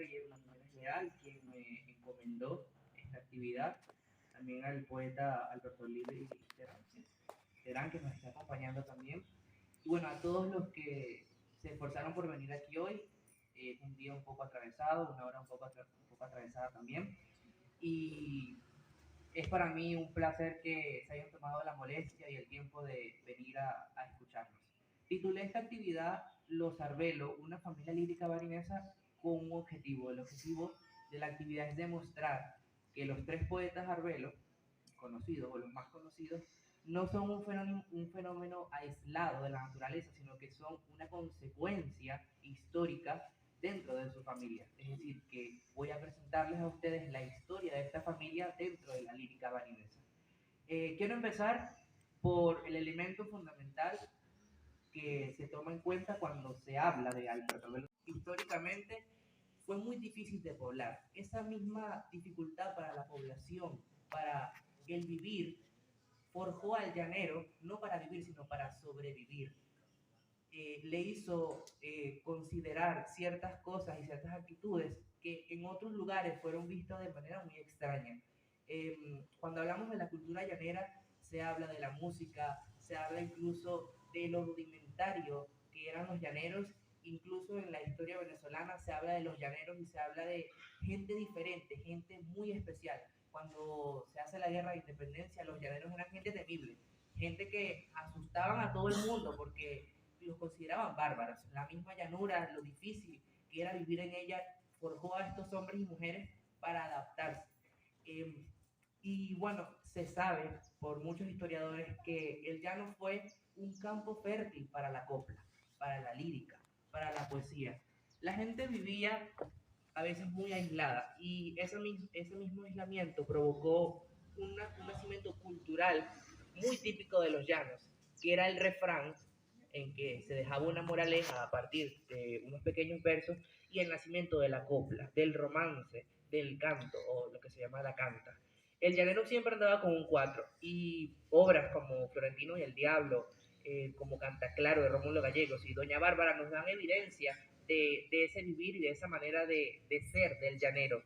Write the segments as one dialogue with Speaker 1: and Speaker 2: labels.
Speaker 1: Guillermo Jiménez Leal, quien me encomendó esta actividad, también al poeta Alberto Libre Terán, que nos está acompañando también, y bueno, a todos los que se esforzaron por venir aquí hoy, un día un poco atravesado, una hora un poco atravesada también, y es para mí un placer que se hayan tomado la molestia y el tiempo de venir a escucharnos. Titulé esta actividad Los Arbelo, una familia lírica barinesa con un objetivo. El objetivo de la actividad es demostrar que los tres poetas Arbelo, conocidos o los más conocidos, no son un fenómeno aislado de la naturaleza, sino que son una consecuencia histórica dentro de su familia. Es decir, que voy a presentarles a ustedes la historia de esta familia dentro de la lírica barinesa. Quiero empezar por el elemento fundamental que se toma en cuenta cuando se habla de Alberto Velo. Históricamente fue muy difícil de poblar. Esa misma dificultad para la población, para el vivir, forjó al llanero no para vivir, sino para sobrevivir. Le hizo considerar ciertas cosas y ciertas actitudes que en otros lugares fueron vistas de manera muy extraña. Cuando hablamos de la cultura llanera, se habla de la música, se habla incluso de lo rudimentario que eran los llaneros, incluso en la historia venezolana se habla de los llaneros y se habla de gente diferente, gente muy especial. Cuando se hace la guerra de independencia, los llaneros eran gente temible, gente que asustaban a todo el mundo porque los consideraban bárbaros. La misma llanura, lo difícil que era vivir en ella, forjó a estos hombres y mujeres para adaptarse. Eh, y bueno, se sabe por muchos historiadores que el llano fue un campo fértil para la copla, para la lírica, para la poesía. La gente vivía a veces muy aislada y ese mismo aislamiento provocó un nacimiento cultural muy típico de los llanos, que era el refrán en que se dejaba una moraleja a partir de unos pequeños versos y el nacimiento de la copla, del romance, del canto o lo que se llama la canta. El llanero siempre andaba con un cuatro y obras como Florentino y el Diablo, como Canta Claro de Rómulo Gallegos y Doña Bárbara nos dan evidencia de ese vivir y de esa manera de ser del llanero,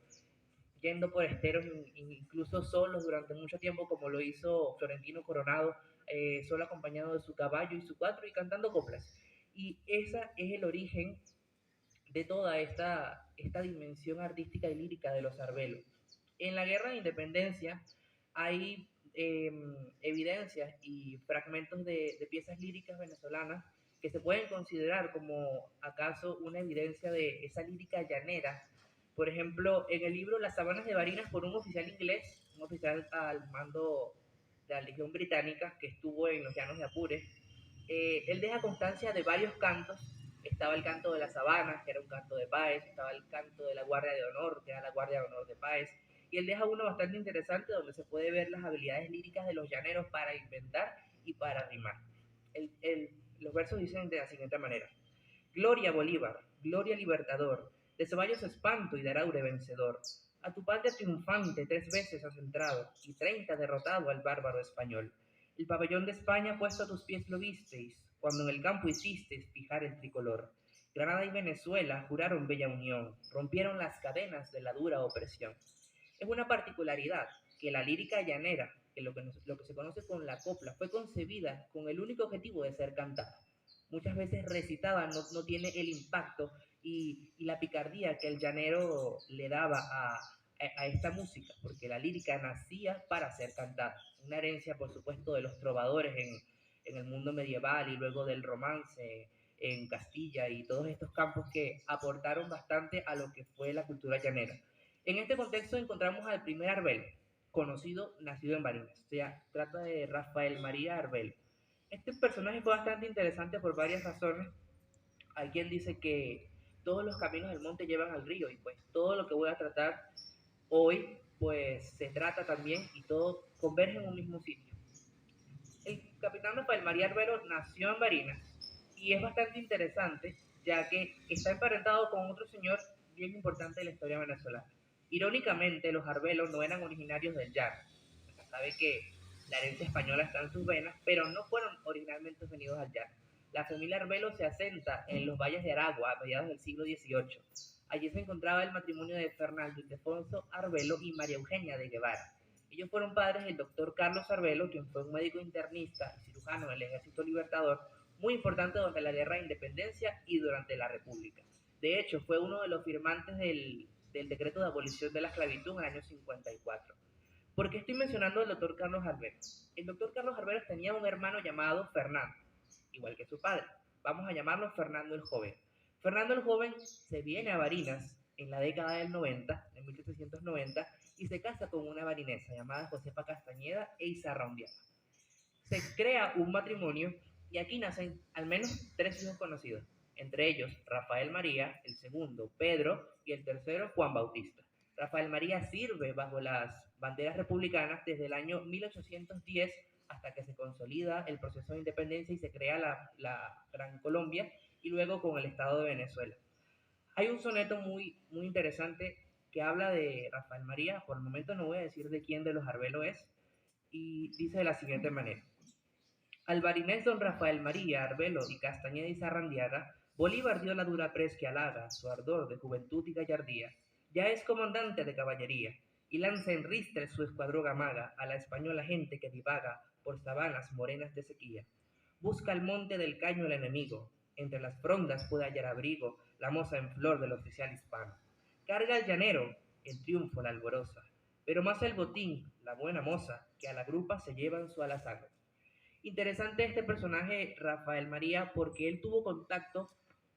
Speaker 1: yendo por esteros incluso solos durante mucho tiempo, como lo hizo Florentino Coronado, solo acompañado de su caballo y su cuatro y cantando coplas. Y ese es el origen de toda esta dimensión artística y lírica de los Arbelos. En la Guerra de Independencia hay evidencias y fragmentos de piezas líricas venezolanas que se pueden considerar como acaso una evidencia de esa lírica llanera. Por ejemplo, en el libro Las Sabanas de Barinas por un oficial inglés, un oficial al mando de la Legión Británica que estuvo en los llanos de Apure, él deja constancia de varios cantos. Estaba el canto de las sabanas, que era un canto de Páez, estaba el canto de la Guardia de Honor, que era la Guardia de Honor de Páez, y él deja uno bastante interesante donde se puede ver las habilidades líricas de los llaneros para inventar y para rimar. Los versos dicen de la siguiente manera: Gloria Bolívar, gloria Libertador, de Ceballos espanto y de Araure vencedor. A tu patria triunfante 3 veces has entrado y 30 derrotado al bárbaro español. El pabellón de España puesto a tus pies lo visteis, cuando en el campo hicisteis fijar el tricolor. Granada y Venezuela juraron bella unión, rompieron las cadenas de la dura opresión. Es una particularidad que la lírica llanera, que lo que se conoce con la copla, fue concebida con el único objetivo de ser cantada. Muchas veces recitada no tiene el impacto y la picardía que el llanero le daba a esta música, porque la lírica nacía para ser cantada. Una herencia, por supuesto, de los trovadores en el mundo medieval y luego del romance en Castilla y todos estos campos que aportaron bastante a lo que fue la cultura llanera. En este contexto encontramos al primer Arbel, conocido, nacido en Barinas. O sea, trata de Rafael María Arbel. Este personaje fue bastante interesante por varias razones. Hay quien dice que todos los caminos del monte llevan al río y pues todo lo que voy a tratar hoy pues se trata también y todo converge en un mismo sitio. El capitán Rafael María Arbelo nació en Barinas y es bastante interesante ya que está emparentado con otro señor bien importante de la historia venezolana. Irónicamente, los Arbelos no eran originarios del llano. Se sabe que la herencia española está en sus venas, pero no fueron originalmente venidos al llano. La familia Arbelo se asenta en los valles de Aragua a mediados del siglo XVIII. Allí se encontraba el matrimonio de Fernando Ildefonso Arbelo y María Eugenia de Guevara. Ellos fueron padres del doctor Carlos Arbelo, quien fue un médico internista y cirujano del Ejército Libertador, muy importante durante la Guerra de Independencia y durante la República. De hecho, fue uno de los firmantes del decreto de abolición de la esclavitud en el año 54. ¿Por qué estoy mencionando al doctor Carlos Arberos? El doctor Carlos Arberos tenía un hermano llamado Fernando, igual que su padre. Vamos a llamarlo Fernando el Joven. Fernando el Joven se viene a Barinas en la década del 90, en 1790, y se casa con una barinesa llamada Josefa Castañeda e Izarraundiaga. Se crea un matrimonio y aquí nacen al menos tres hijos conocidos, entre ellos Rafael María, el segundo Pedro y el tercero Juan Bautista. Rafael María sirve bajo las banderas republicanas desde el año 1810 hasta que se consolida el proceso de independencia y se crea la Gran Colombia y luego con el Estado de Venezuela. Hay un soneto muy interesante que habla de Rafael María, por el momento no voy a decir de quién de los Arbelo es, y dice de la siguiente manera. Al barinés don Rafael María Arbelo y Castañeda y Zarrandiaga, Bolívar dio la dura pres que halaga su ardor de juventud y gallardía. Ya es comandante de caballería, y lanza en ristre su escuadrón amaga a la española gente que divaga por sabanas morenas de sequía. Busca el monte del caño el enemigo, entre las frondas puede hallar abrigo la moza en flor del oficial hispano. Carga el llanero, el triunfo la alborosa, pero más el botín, la buena moza, que a la grupa se lleva en su alazano. Interesante este personaje, Rafael María, porque él tuvo contacto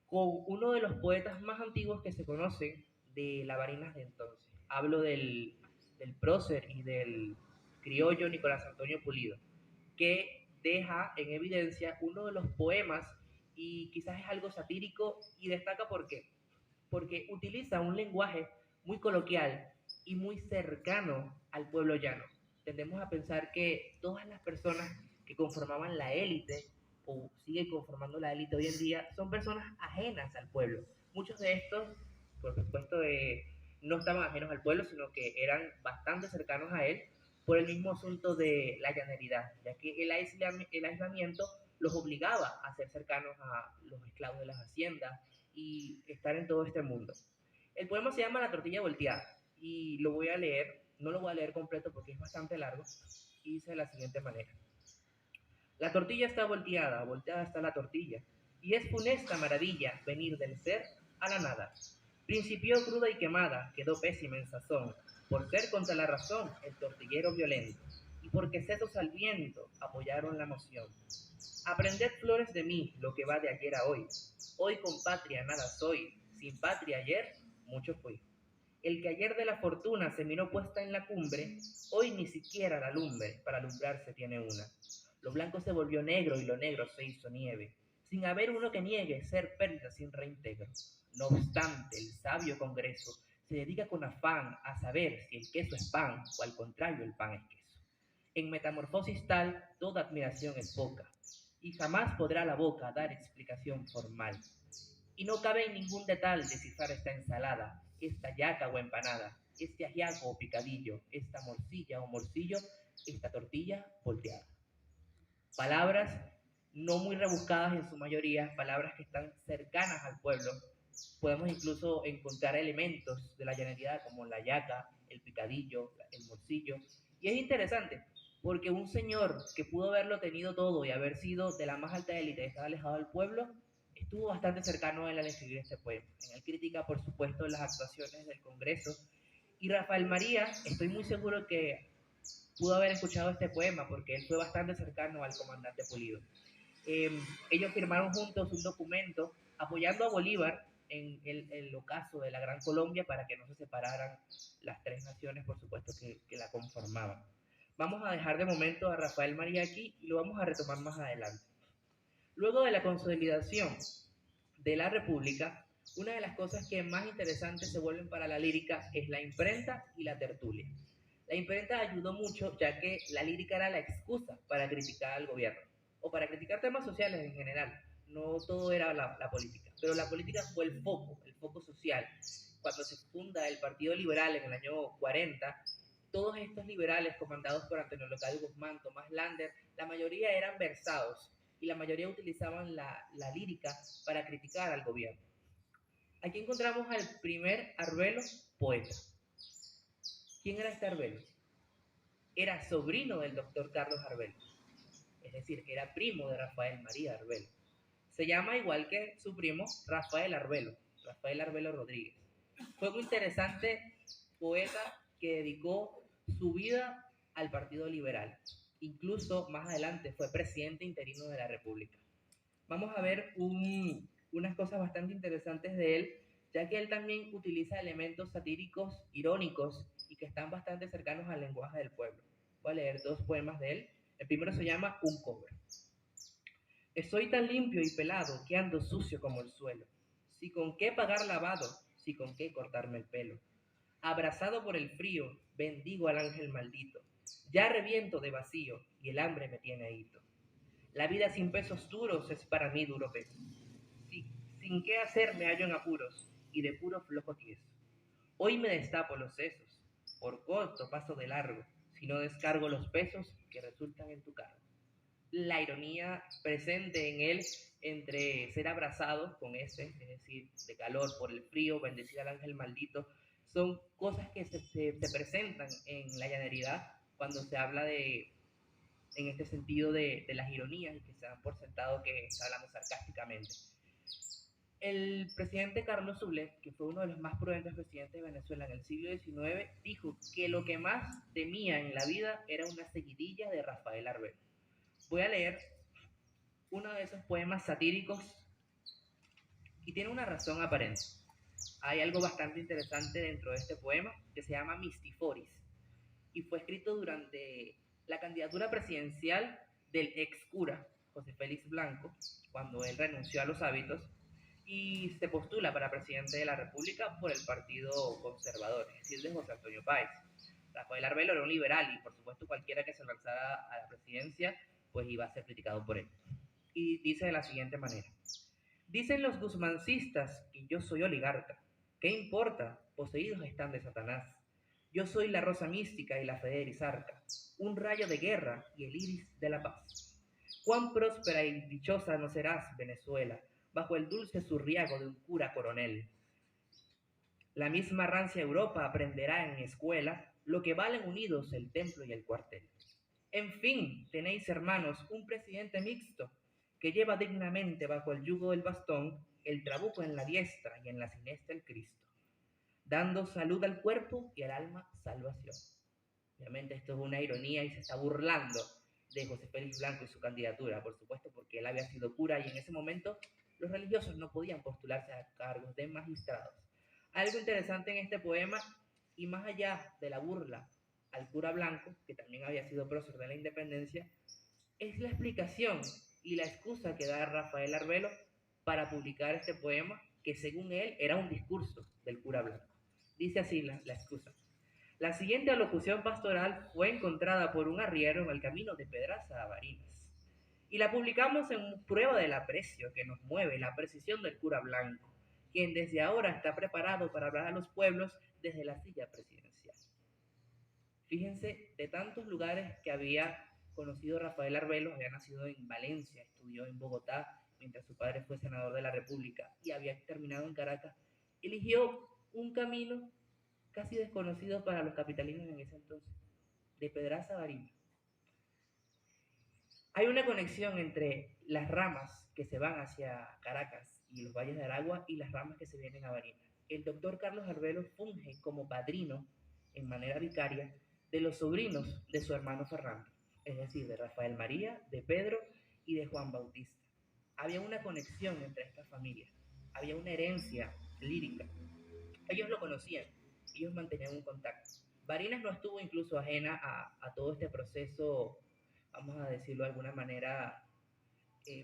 Speaker 1: con uno de los poetas más antiguos que se conoce de la Barinas de entonces. Hablo del prócer y del criollo Nicolás Antonio Pulido, que deja en evidencia uno de los poemas y quizás es algo satírico y destaca por qué. Porque utiliza un lenguaje muy coloquial y muy cercano al pueblo llano. Tendemos a pensar que todas las personas que conformaban la élite o siguen conformando la élite hoy en día son personas ajenas al pueblo. Muchos de estos, por supuesto, no estaban ajenos al pueblo, sino que eran bastante cercanos a él por el mismo asunto de la llaneridad, ya que el aislamiento los obligaba a ser cercanos a los esclavos de las haciendas y estar en todo este mundo. El poema se llama La tortilla volteada y lo voy a leer, no lo voy a leer completo porque es bastante largo, y dice de la siguiente manera. La tortilla está volteada, volteada está la tortilla, y es funesta maravilla venir del ser a la nada. Principió cruda y quemada, quedó pésima en sazón, por ser contra la razón el tortillero violento, y porque sesos al viento apoyaron la moción. Aprended flores de mí lo que va de ayer a hoy. Hoy con patria nada soy, sin patria ayer mucho fui. El que ayer de la fortuna se miró puesta en la cumbre, hoy ni siquiera la lumbre para alumbrarse tiene una. Lo blanco se volvió negro y lo negro se hizo nieve, sin haber uno que niegue ser pérdida sin reintegro. No obstante, el sabio Congreso se dedica con afán a saber si el queso es pan o al contrario el pan es queso. En metamorfosis tal, toda admiración es poca, y jamás podrá la boca dar explicación formal. Y no cabe en ningún detalle descifrar esta ensalada, esta yaca o empanada, este ajiaco o picadillo, esta morcilla o morcillo, esta tortilla volteada. Palabras no muy rebuscadas en su mayoría, palabras que están cercanas al pueblo. Podemos incluso encontrar elementos de la llanería como la yaca, el picadillo, el morcillo. Y es interesante porque un señor que pudo haberlo tenido todo y haber sido de la más alta élite y estar alejado del pueblo, estuvo bastante cercano a él al escribir este poema. En él critica, por supuesto, las actuaciones del Congreso. Y Rafael María, estoy muy seguro que pudo haber escuchado este poema porque él fue bastante cercano al comandante Pulido. Ellos firmaron juntos un documento apoyando a Bolívar en el ocaso de la Gran Colombia para que no se separaran las tres naciones, por supuesto, que la conformaban. Vamos a dejar de momento a Rafael María aquí y lo vamos a retomar más adelante. Luego de la consolidación de la República, una de las cosas que más interesantes se vuelven para la lírica es la imprenta y la tertulia. La imprenta ayudó mucho ya que la lírica era la excusa para criticar al gobierno o para criticar temas sociales en general. No todo era la política, pero la política fue el foco social. Cuando se funda el Partido Liberal en el año 40, todos estos liberales comandados por Antonio Local Guzmán, Tomás Lander, la mayoría eran versados y la mayoría utilizaban la lírica para criticar al gobierno. Aquí encontramos al primer Arbelo poeta. ¿Quién era este Arbelo? Era sobrino del doctor Carlos Arbelo, es decir, era primo de Rafael María Arbelo. Se llama igual que su primo Rafael Arbelo Rodríguez. Fue un interesante poeta que dedicó su vida al Partido Liberal. Incluso más adelante fue presidente interino de la República. Vamos a ver unas cosas bastante interesantes de él, ya que él también utiliza elementos satíricos, irónicos y que están bastante cercanos al lenguaje del pueblo. Voy a leer dos poemas de él. El primero se llama Un cobre. Estoy tan limpio y pelado que ando sucio como el suelo. Si con qué pagar lavado, si con qué cortarme el pelo. Abrazado por el frío, bendigo al ángel maldito. Ya reviento de vacío y el hambre me tiene ahito. La vida sin pesos duros es para mí duro peso. Si, sin qué hacer me hallo en apuros y de puro flojo tieso. Hoy me destapo los sesos, por corto paso de largo, si no descargo los pesos que resultan en tu cargo. La ironía presente en él entre ser abrazado con ese, es decir, de calor por el frío, bendecir al ángel maldito, son cosas que se presentan en la llaneridad cuando se habla en este sentido de las ironías y que se dan por sentado que hablamos sarcásticamente. El presidente Carlos Zulet, que fue uno de los más prudentes presidentes de Venezuela en el siglo XIX, dijo que lo que más temía en la vida era una seguidilla de Rafael Arbelo. Voy a leer uno de esos poemas satíricos y tiene una razón aparente. Hay algo bastante interesante dentro de este poema que se llama Mistiforis y fue escrito durante la candidatura presidencial del ex cura José Félix Blanco, cuando él renunció a los hábitos y se postula para presidente de la República por el Partido Conservador, es decir, de José Antonio Páez. Rafael Arbelo era un liberal y por supuesto cualquiera que se lanzara a la presidencia pues iba a ser criticado por él. Y dice de la siguiente manera: dicen los guzmancistas que yo soy oligarca. ¿Qué importa? Poseídos están de Satanás. Yo soy la rosa mística y la fe de Erizarca, un rayo de guerra y el iris de la paz. Cuán próspera y dichosa no serás, Venezuela, bajo el dulce zurriago de un cura coronel. La misma rancia Europa aprenderá en escuela lo que valen unidos el templo y el cuartel. En fin, tenéis, hermanos, un presidente mixto que lleva dignamente bajo el yugo del bastón el trabuco en la diestra y en la siniestra el Cristo, dando salud al cuerpo y al alma salvación. Obviamente esto es una ironía y se está burlando de José Félix Blanco y su candidatura, por supuesto, porque él había sido cura y en ese momento los religiosos no podían postularse a cargos de magistrados. Algo interesante en este poema, y más allá de la burla al cura Blanco, que también había sido prócer de la independencia, es la explicación y la excusa que da Rafael Arbelo para publicar este poema, que según él era un discurso del cura Blanco. Dice así la excusa. La siguiente alocución pastoral fue encontrada por un arriero en el camino de Pedraza a Barinas, y la publicamos en prueba del aprecio que nos mueve la precisión del cura Blanco, quien desde ahora está preparado para hablar a los pueblos desde la silla presidencial. Fíjense, de tantos lugares que había conocido Rafael Arbelo, había nacido en Valencia, estudió en Bogotá, mientras su padre fue senador de la República, y había terminado en Caracas, eligió un camino casi desconocido para los capitalinos en ese entonces, de Pedraza a Barinas. Hay una conexión entre las ramas que se van hacia Caracas y los valles de Aragua y las ramas que se vienen a Barinas. El doctor Carlos Arbelo funge como padrino, en manera vicaria, de los sobrinos de su hermano Fernando, es decir, de Rafael María, de Pedro y de Juan Bautista. Había una conexión entre estas familias, había una herencia lírica. Ellos lo conocían, ellos mantenían un contacto. Barinas no estuvo incluso ajena a todo este proceso, vamos a decirlo de alguna manera,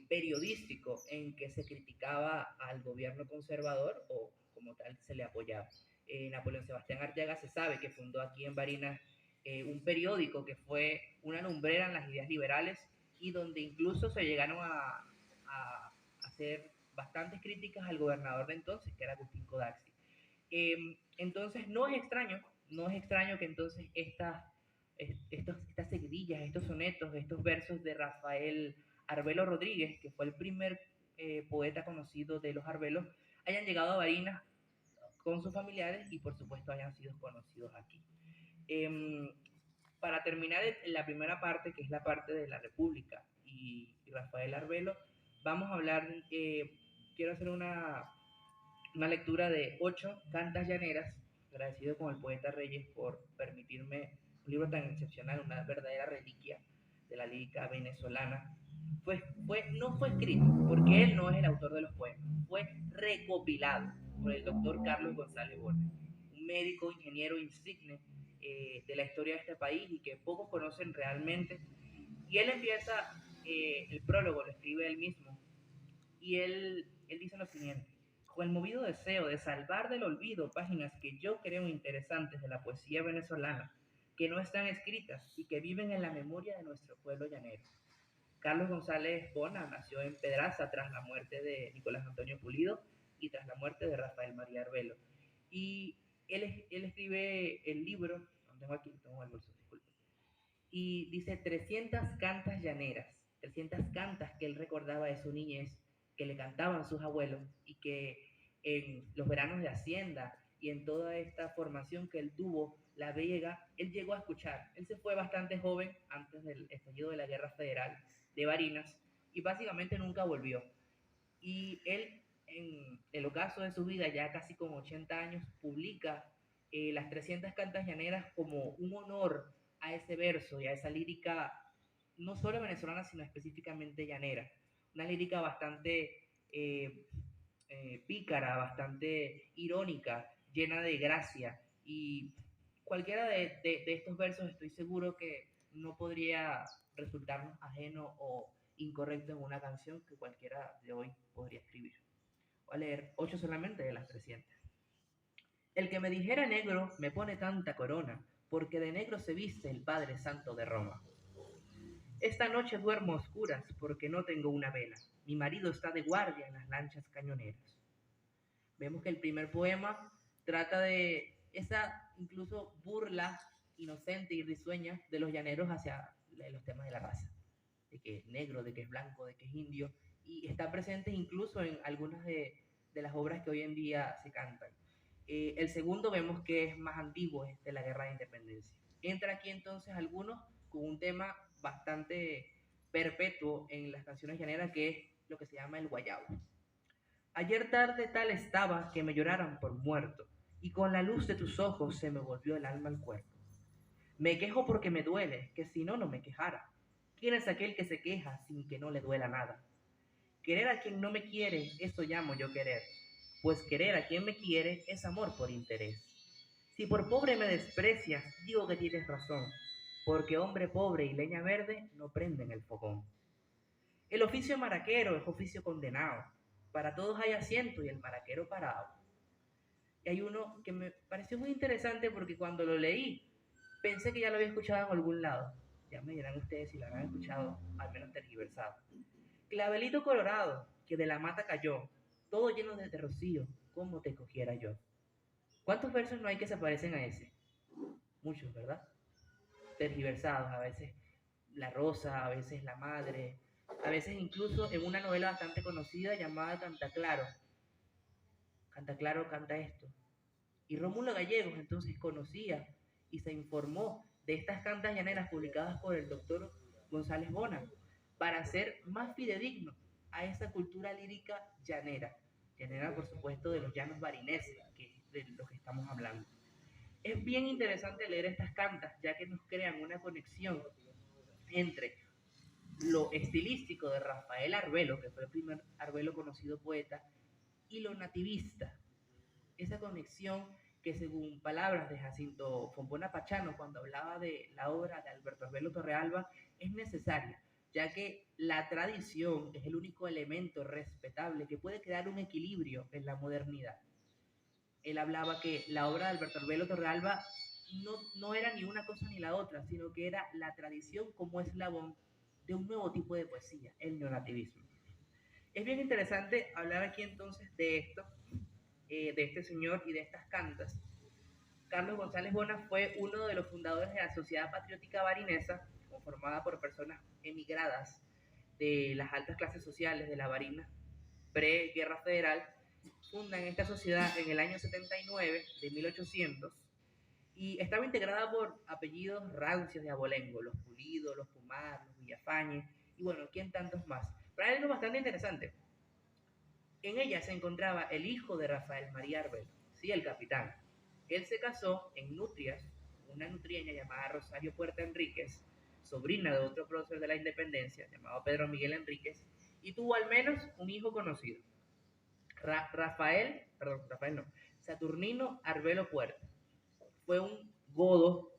Speaker 1: periodístico en que se criticaba al gobierno conservador o como tal se le apoyaba. Napoleón Sebastián Arteaga se sabe que fundó aquí en Barinas un periódico que fue una lumbrera en las ideas liberales y donde incluso se llegaron a hacer bastantes críticas al gobernador de entonces, que era Agustín Codazzi. Entonces no es extraño que entonces estas seguidillas, estos sonetos, estos versos de Rafael Arbelo Rodríguez, que fue el primer poeta conocido de los Arbelos, hayan llegado a Barinas con sus familiares y por supuesto hayan sido conocidos aquí. Em, para terminar la primera parte, que es la parte de la República y Rafael Arbelo, vamos a hablar, quiero hacer una lectura de 8 cantas llaneras, agradecido con el poeta Reyes por permitirme un libro tan excepcional, una verdadera reliquia de la lírica venezolana. No fue escrito, porque él no es el autor de los poemas, fue recopilado por el doctor Carlos González Borges, un médico, ingeniero insigne de la historia de este país y que pocos conocen realmente. Y él empieza, el prólogo lo escribe él mismo, y él dice lo siguiente: con el movido deseo de salvar del olvido páginas que yo creo interesantes de la poesía venezolana, que no están escritas y que viven en la memoria de nuestro pueblo llanero. Carlos González Bona nació en Pedraza tras la muerte de Nicolás Antonio Pulido y tras la muerte de Rafael María Arbelo. Y él escribe el libro, no tengo aquí, tengo el bolso, disculpe, y dice 300 cantas llaneras, 300 cantas que él recordaba de su niñez, que le cantaban sus abuelos y que en los veranos de Hacienda y en toda esta formación que él tuvo, la Vega, él llegó a escuchar. Él se fue bastante joven, antes del estallido de la Guerra Federal de Barinas, y básicamente nunca volvió. Y él, en el ocaso de su vida, ya casi con 80 años, publica las 300 cantas llaneras como un honor a ese verso y a esa lírica, no solo venezolana, sino específicamente llanera. Una lírica bastante pícara, bastante irónica, llena de gracia. Y cualquiera de estos versos estoy seguro que no podría resultarnos ajeno o incorrecto en una canción que cualquiera de hoy podría escribir. Voy a leer 8 solamente de las 300. El que me dijera negro me pone tanta corona, porque de negro se viste el Padre Santo de Roma. Esta noche duermo a oscuras porque no tengo una vela. Mi marido está de guardia en las lanchas cañoneras. Vemos que el primer poema trata de esa incluso burla inocente y risueña de los llaneros hacia los temas de la raza, de que es negro, de que es blanco, de que es indio, y está presente incluso en algunas de las obras que hoy en día se cantan. El segundo vemos que es más antiguo, es de la Guerra de Independencia. Entra aquí entonces algunos con un tema bastante perpetuo en las canciones llaneras, que es lo que se llama el guayabo. Ayer tarde tal estaba que me lloraran por muerto, y con la luz de tus ojos se me volvió el alma al cuerpo. Me quejo porque me duele, que si no, no me quejara. ¿Quién es aquel que se queja sin que no le duela nada? Querer a quien no me quiere, eso llamo yo querer, pues querer a quien me quiere es amor por interés. Si por pobre me desprecias, digo que tienes razón, porque hombre pobre y leña verde no prenden el fogón. El oficio maraquero es oficio condenado, para todos hay asiento y el maraquero parado. Y hay uno que me pareció muy interesante porque cuando lo leí pensé que ya lo había escuchado en algún lado. Ya me dirán ustedes si lo han escuchado, al menos tergiversado. Clavelito colorado, que de la mata cayó, todo lleno de rocío, como te cogiera yo. ¿Cuántos versos no hay que se parecen a ese? Muchos, ¿verdad? Tergiversados, a veces la rosa, a veces la madre, a veces incluso en una novela bastante conocida llamada Cantaclaro. Cantaclaro canta esto. Y Rómulo Gallegos entonces conocía y se informó de estas cantas llaneras publicadas por el doctor González Bona para ser más fidedigno a esa cultura lírica llanera. Llanera, por supuesto, de los llanos barineses, que es de lo que estamos hablando. Es bien interesante leer estas cantas, ya que nos crean una conexión entre lo estilístico de Rafael Arbelo, que fue el primer Arbelo conocido poeta, y lo nativista. Esa conexión que, según palabras de Jacinto Fombona Pachano, cuando hablaba de la obra de Alberto Arbelo Torrealba, es necesaria, ya que la tradición es el único elemento respetable que puede crear un equilibrio en la modernidad. Él hablaba que la obra de Alberto Arbelo Torrealba no era ni una cosa ni la otra, sino que era la tradición como eslabón de un nuevo tipo de poesía, el neonativismo. Es bien interesante hablar aquí entonces de esto, de este señor y de estas cantas. Carlos González Bona fue uno de los fundadores de la Sociedad Patriótica Barinesa, conformada por personas emigradas de las altas clases sociales de la Barina pre-Guerra Federal. fundan esta sociedad en el año 79 de 1800 y estaba integrada por apellidos rancios de abolengo, los Pulido, los Pumar, los Villafañe y bueno, quién tantos más. Pero hay algo bastante interesante. En ella se encontraba el hijo de Rafael María Arbelo, sí, el capitán. Él se casó en Nutrias, una nutrieña llamada Rosario Puerta Enríquez, sobrina de otro prócer de la independencia llamado Pedro Miguel Enríquez, y tuvo al menos un hijo conocido, Rafael no, Saturnino Arbelo Puerta. Fue un godo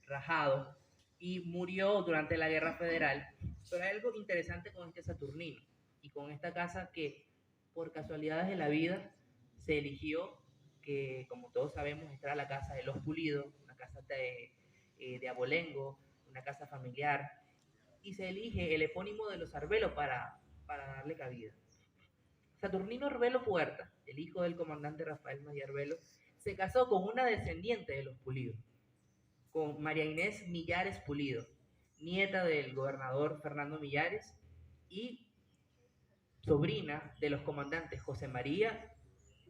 Speaker 1: rajado y murió durante la Guerra Federal. Pero hay algo interesante con este Saturnino y con esta casa que por casualidades de la vida se eligió que, como todos sabemos, esta era la casa de los Pulidos, una casa de abolengo, una casa familiar, y se elige el epónimo de los Arbelo para darle cabida. Saturnino Arbelo Puerta, el hijo del comandante Rafael María Arbelo, se casó con una descendiente de los Pulidos, con María Inés Millares Pulido, nieta del gobernador Fernando Millares y sobrina de los comandantes José María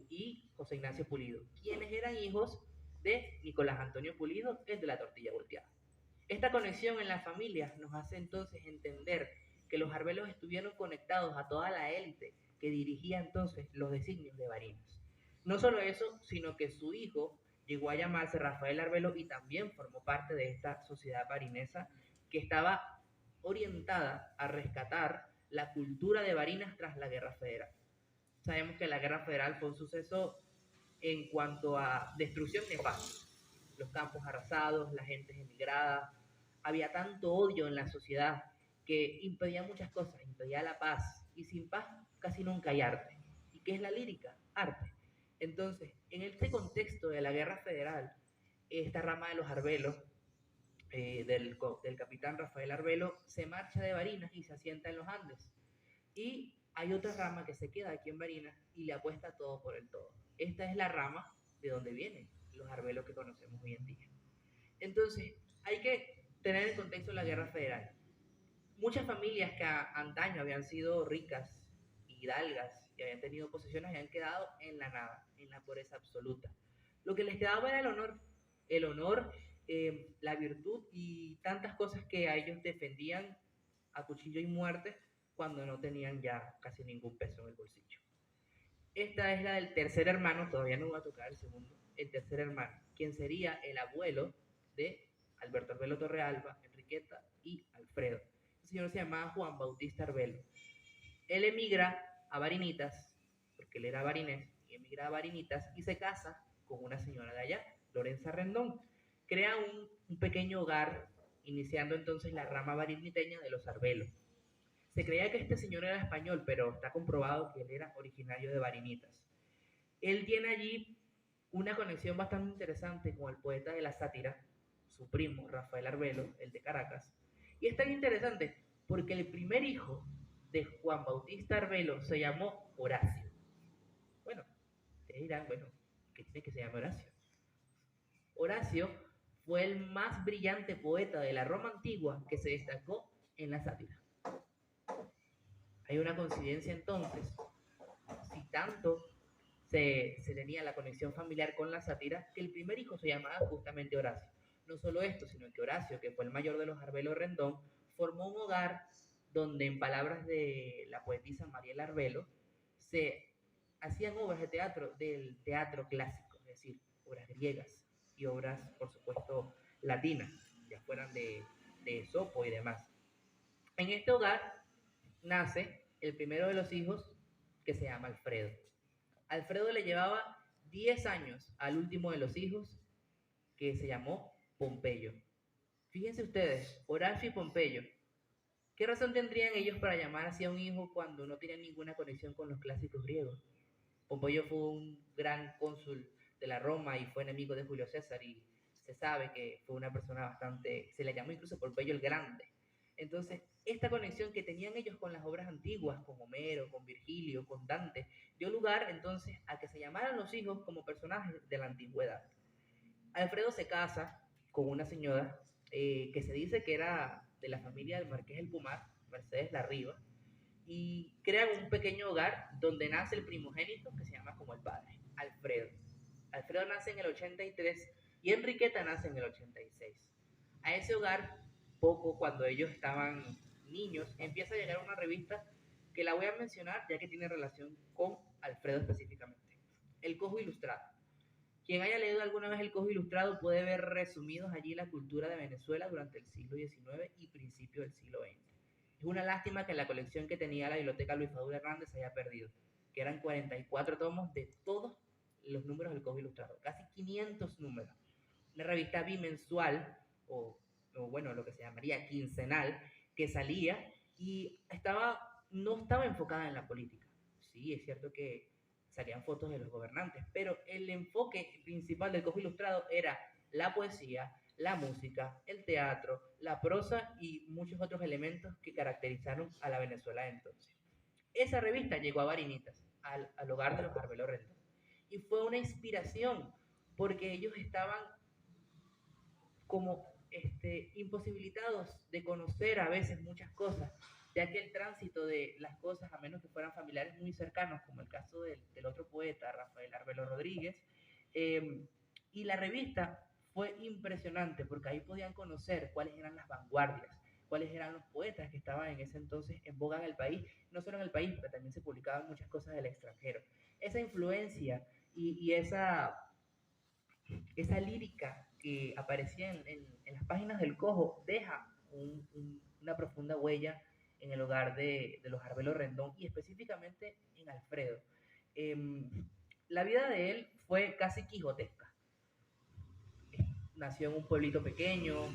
Speaker 1: y José Ignacio Pulido, quienes eran hijos de Nicolás Antonio Pulido, el de la tortilla volteada. Esta conexión en las familias nos hace entonces entender que los Arbelos estuvieron conectados a toda la élite que dirigía entonces los designios de Barinas. No solo eso, sino que su hijo llegó a llamarse Rafael Arbelo y también formó parte de esta sociedad barinesa que estaba orientada a rescatar la cultura de Barinas tras la Guerra Federal. Sabemos que la Guerra Federal fue un suceso en cuanto a destrucción nefasta. Los campos arrasados, la gente emigrada, había tanto odio en la sociedad que impedía muchas cosas, impedía la paz, y sin paz casi nunca hay arte. ¿Y qué es la lírica? Arte. Entonces, en este contexto de la Guerra Federal, esta rama de los Arbelos, del capitán Rafael Arbelo, se marcha de Barinas y se asienta en los Andes. Y hay otra rama que se queda aquí en Barinas y le apuesta todo por el todo. Esta es la rama de donde vienen los Arbelos que conocemos hoy en día. Entonces, hay que tener en contexto la Guerra Federal. Muchas familias que antaño habían sido ricas, hidalgas, y habían tenido posesiones, habían quedado en la nada, en la pobreza absoluta. Lo que les quedaba era el honor, la virtud y tantas cosas que a ellos defendían a cuchillo y muerte cuando no tenían ya casi ningún peso en el bolsillo. Esta es la del tercer hermano, todavía no voy a tocar el segundo, el tercer hermano, quien sería el abuelo de Alberto Arbelo Torrealba, Enriqueta y Alfredo. El señor se llamaba Juan Bautista Arbelo. Él emigra a Barinitas, porque él era barinés, y emigra a Barinitas y se casa con una señora de allá, Lorenza Rendón. Crea un pequeño hogar, iniciando entonces la rama bariniteña de los Arbelos. Se creía que este señor era español, pero está comprobado que él era originario de Barinitas. Él tiene allí una conexión bastante interesante con el poeta de la sátira, su primo, Rafael Arbelo, el de Caracas. Y es tan interesante porque el primer hijo de Juan Bautista Arbelo se llamó Horacio. Bueno, ustedes dirán, bueno, ¿qué tiene que se llame Horacio? Horacio fue el más brillante poeta de la Roma antigua que se destacó en la sátira. Hay una coincidencia entonces, si tanto se tenía la conexión familiar con la sátira, que el primer hijo se llamaba justamente Horacio. No solo esto, sino que Horacio, que fue el mayor de los Arbelo Rendón, formó un hogar donde, en palabras de la poetisa Mariela Arbelo, se hacían obras de teatro del teatro clásico, es decir, obras griegas y obras, por supuesto, latinas, ya fueran de Esopo y demás. En este hogar nace el primero de los hijos, que se llama Alfredo. Alfredo le llevaba 10 años al último de los hijos, que se llamó Pompeyo. Fíjense ustedes, Horacio y Pompeyo. ¿Qué razón tendrían ellos para llamar así a un hijo cuando no tienen ninguna conexión con los clásicos griegos? Pompeyo fue un gran cónsul de la Roma y fue enemigo de Julio César y se sabe que fue una persona bastante, se le llamó incluso Pompeyo el Grande. Entonces, esta conexión que tenían ellos con las obras antiguas, con Homero, con Virgilio, con Dante, dio lugar entonces a que se llamaran los hijos como personajes de la antigüedad. Alfredo se casa con una señora que se dice que era de la familia del Marqués del Pumar, Mercedes Larriba, y crean un pequeño hogar donde nace el primogénito que se llama como el padre, Alfredo. Alfredo nace en el 83 y Enriqueta nace en el 86. A ese hogar, poco cuando ellos estaban niños, empieza a llegar una revista que la voy a mencionar ya que tiene relación con Alfredo específicamente. El Cojo Ilustrado. Quien haya leído alguna vez El Cojo Ilustrado puede ver resumidos allí la cultura de Venezuela durante el siglo XIX y principio del siglo XX. Es una lástima que la colección que tenía la biblioteca Luis Fadul Hernández se haya perdido, que eran 44 tomos de todos los números del Cojo Ilustrado, casi 500 números. Una revista bimensual, o, o bueno, lo que se llamaría quincenal, que salía y no estaba enfocada en la política. Sí, es cierto que salían fotos de los gobernantes, pero el enfoque principal del Cojo Ilustrado era la poesía, la música, el teatro, la prosa y muchos otros elementos que caracterizaron a la Venezuela de entonces. Esa revista llegó a Barinitas, al hogar de los Arbelo Rendón, y fue una inspiración porque ellos estaban como imposibilitados de conocer a veces muchas cosas, ya que el tránsito de las cosas, a menos que fueran familiares muy cercanos, como el caso del otro poeta, Rafael Arbelo Rodríguez, eh, y la revista fue impresionante porque ahí podían conocer cuáles eran las vanguardias, cuáles eran los poetas que estaban en ese entonces en boga en el país, no solo en el país, pero también se publicaban muchas cosas del extranjero. Esa influencia y esa lírica que aparecía en las páginas del Cojo deja una profunda huella en el hogar de los Arbelo Rendón y específicamente en Alfredo. Eh, la vida de él fue casi quijotesca. Nació en un pueblito pequeño,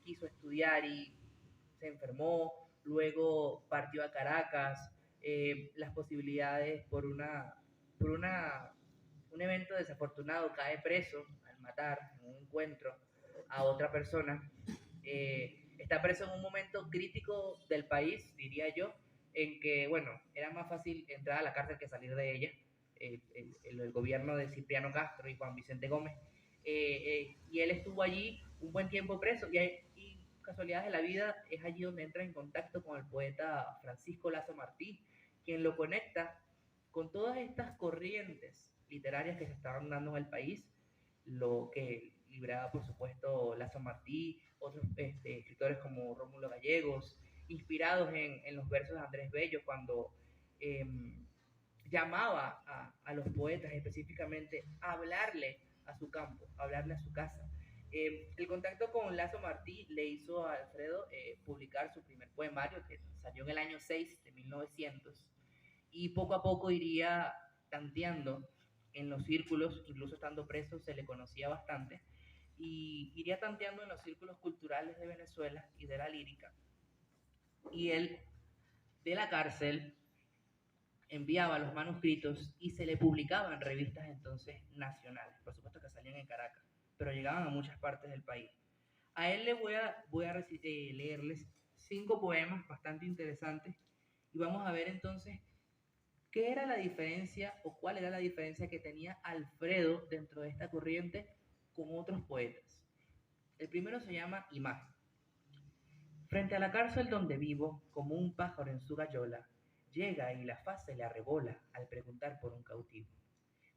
Speaker 1: quiso estudiar y se enfermó, luego partió a Caracas, las posibilidades por un evento desafortunado cae preso al matar en un encuentro a otra persona. Está preso en un momento crítico del país, diría yo, en que, bueno, era más fácil entrar a la cárcel que salir de ella. El gobierno de Cipriano Castro y Juan Vicente Gómez. Y él estuvo allí un buen tiempo preso y casualidades de la vida es allí donde entra en contacto con el poeta Francisco Lazo Martí, quien lo conecta con todas estas corrientes literarias que se estaban dando en el país, lo que libraba por supuesto Lazo Martí, otros escritores como Rómulo Gallegos, inspirados en los versos de Andrés Bello cuando eh, llamaba a los poetas específicamente a hablarle a su campo, a hablarle a su casa. El contacto con Lazo Martí le hizo a Alfredo publicar su primer poemario que salió en el año 6 de 1900 y poco a poco iría tanteando en los círculos, incluso estando preso se le conocía bastante, y iría tanteando en los círculos culturales de Venezuela y de la lírica. Y él, de la cárcel, enviaba los manuscritos y se le publicaban en revistas entonces nacionales, por supuesto que salían en Caracas, pero llegaban a muchas partes del país. A él le voy a leerles 5 poemas bastante interesantes y vamos a ver entonces qué era la diferencia o cuál era la diferencia que tenía Alfredo dentro de esta corriente con otros poetas. El primero se llama Imagen. Frente a la cárcel donde vivo, como un pájaro en su gallola, llega y la faz se le arrebola al preguntar por un cautivo.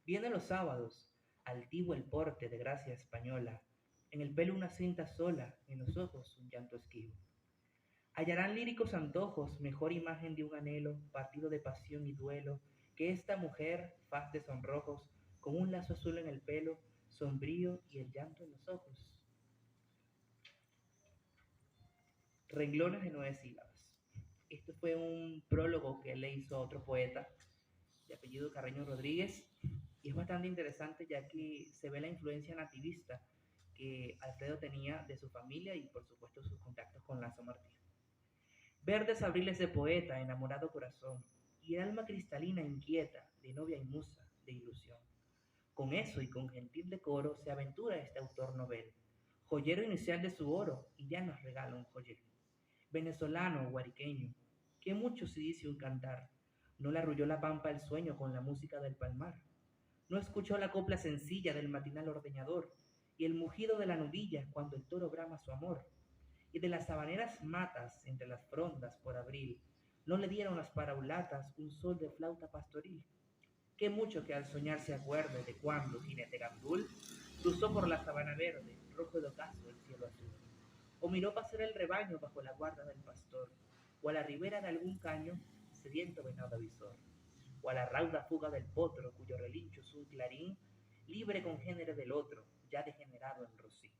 Speaker 1: Viene los sábados, altivo el porte de gracia española, en el pelo una cinta sola, en los ojos un llanto esquivo. Hallarán líricos antojos, mejor imagen de un anhelo, partido de pasión y duelo, que esta mujer, faz de sonrojos, con un lazo azul en el pelo, sombrío y el llanto en los ojos. Renglones de 9 sílabas. Esto fue un prólogo que él le hizo a otro poeta de apellido Carreño Rodríguez y es bastante interesante ya que se ve la influencia nativista que Alfredo tenía de su familia y por supuesto sus contactos con Lazo Martí. Verdes abriles de poeta, enamorado corazón, y el alma cristalina inquieta, de novia y musa, de ilusión. Con eso y con gentil decoro se aventura este autor novel, joyero inicial de su oro, y ya nos regala un joyero. Venezolano, guariqueño, que mucho se dice un cantar, no le arrulló la pampa el sueño con la música del palmar, no escuchó la copla sencilla del matinal ordeñador, y el mugido de la nubilla cuando el toro brama su amor, y de las sabaneras matas entre las frondas por abril, No le dieron las paraulatas un sol de flauta pastoril. Qué mucho que al soñar se acuerde de cuando, jinete gandul, cruzó por la sabana verde, rojo de ocaso el cielo azul, o miró pasar el rebaño bajo la guarda del pastor, o a la ribera de algún caño, sediento venado avisor, o a la rauda fuga del potro, cuyo relincho es un clarín, libre congénere del otro, ya degenerado en rocío.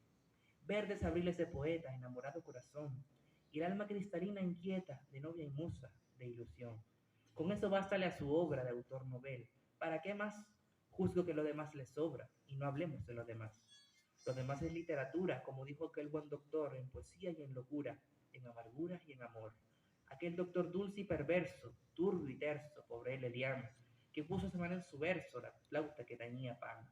Speaker 1: Verdes abriles de poeta, enamorado corazón, y el alma cristalina inquieta de novia y musa, de ilusión. Con eso bástale a su obra de autor novel. ¿Para qué más? Juzgo que lo demás le sobra, y no hablemos de lo demás. Lo demás es literatura, como dijo aquel buen doctor, en poesía y en locura, en amargura y en amor. Aquel doctor dulce y perverso, turbio y terso, pobre Elediano, que puso semana en su verso la flauta que tañía pan.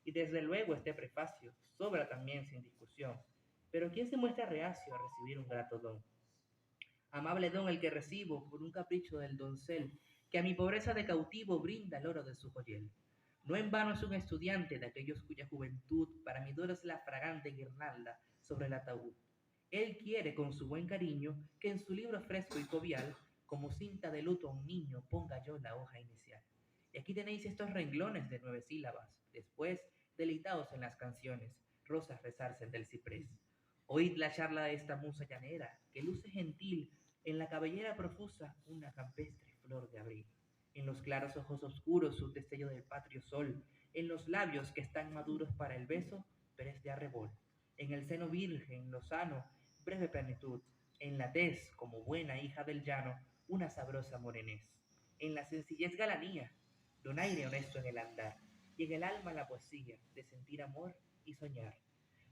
Speaker 1: Y desde luego este prefacio sobra también sin discusión. Pero ¿quién se muestra reacio a recibir un grato don? Amable don el que recibo por un capricho del doncel, que a mi pobreza de cautivo brinda el oro de su joyel. No en vano es un estudiante de aquellos cuya juventud para mi duelo es la fragante guirnalda sobre el ataúd. Él quiere con su buen cariño que en su libro fresco y jovial, como cinta de luto a un niño, ponga yo la hoja inicial. Y aquí tenéis estos renglones de 9 sílabas. Después, deleitaos en las canciones, rosas rezarse del ciprés. Oíd la charla de esta musa llanera, que luce gentil en la cabellera profusa una campestre flor de abril, en los claros ojos oscuros su destello del patrio sol, en los labios que están maduros para el beso, perez de arrebol, en el seno virgen, lozano, breve plenitud, en la tez, como buena hija del llano, una sabrosa morenez, en la sencillez galanía, donaire honesto en el andar, y en el alma la poesía de sentir amor y soñar.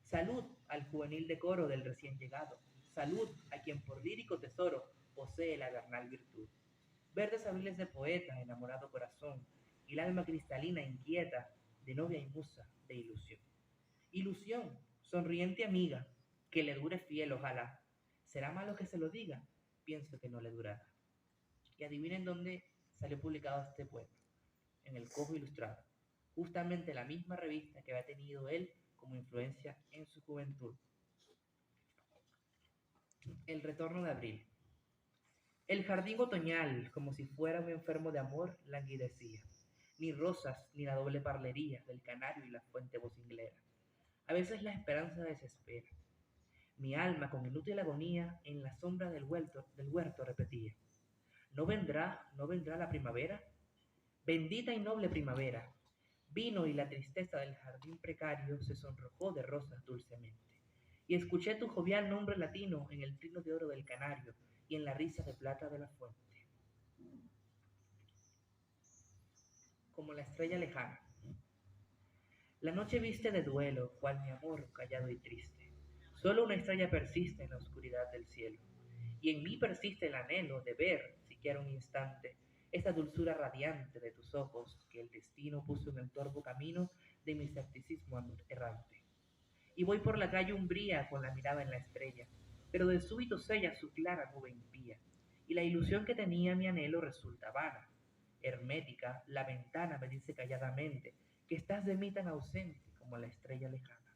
Speaker 1: Salud al juvenil decoro del recién llegado. Salud a quien por lírico tesoro posee la vernal virtud. Verdes abriles de poeta, enamorado corazón, y el alma cristalina inquieta de novia y musa de ilusión. Ilusión, sonriente amiga, que le dure fiel, ojalá. ¿Será malo que se lo diga? Pienso que no le durará. Y adivinen dónde salió publicado este poema, en el Cojo Ilustrado, justamente la misma revista que había tenido él como influencia en su juventud. El retorno de abril. El jardín otoñal, como si fuera un enfermo de amor, languidecía. Ni rosas, ni la doble parlería del canario y la fuente vocinglera. A veces la esperanza desespera. Mi alma, con inútil agonía, en la sombra del huerto repetía. no vendrá la primavera? Bendita y noble primavera. Vino y la tristeza del jardín precario se sonrojó de rosas dulcemente. Y escuché tu jovial nombre latino en el trino de oro del canario y en la risa de plata de la fuente. Como la estrella lejana. La noche viste de duelo, cual mi amor callado y triste. Solo una estrella persiste en la oscuridad del cielo. Y en mí persiste el anhelo de ver, siquiera un instante, esa dulzura radiante de tus ojos que el destino puso en el torvo camino de mi escepticismo errante. Y voy por la calle umbría con la mirada en la estrella, pero de súbito sella su clara nube impía, y la ilusión que tenía mi anhelo resulta vana. Hermética, la ventana me dice calladamente que estás de mí tan ausente como la estrella lejana.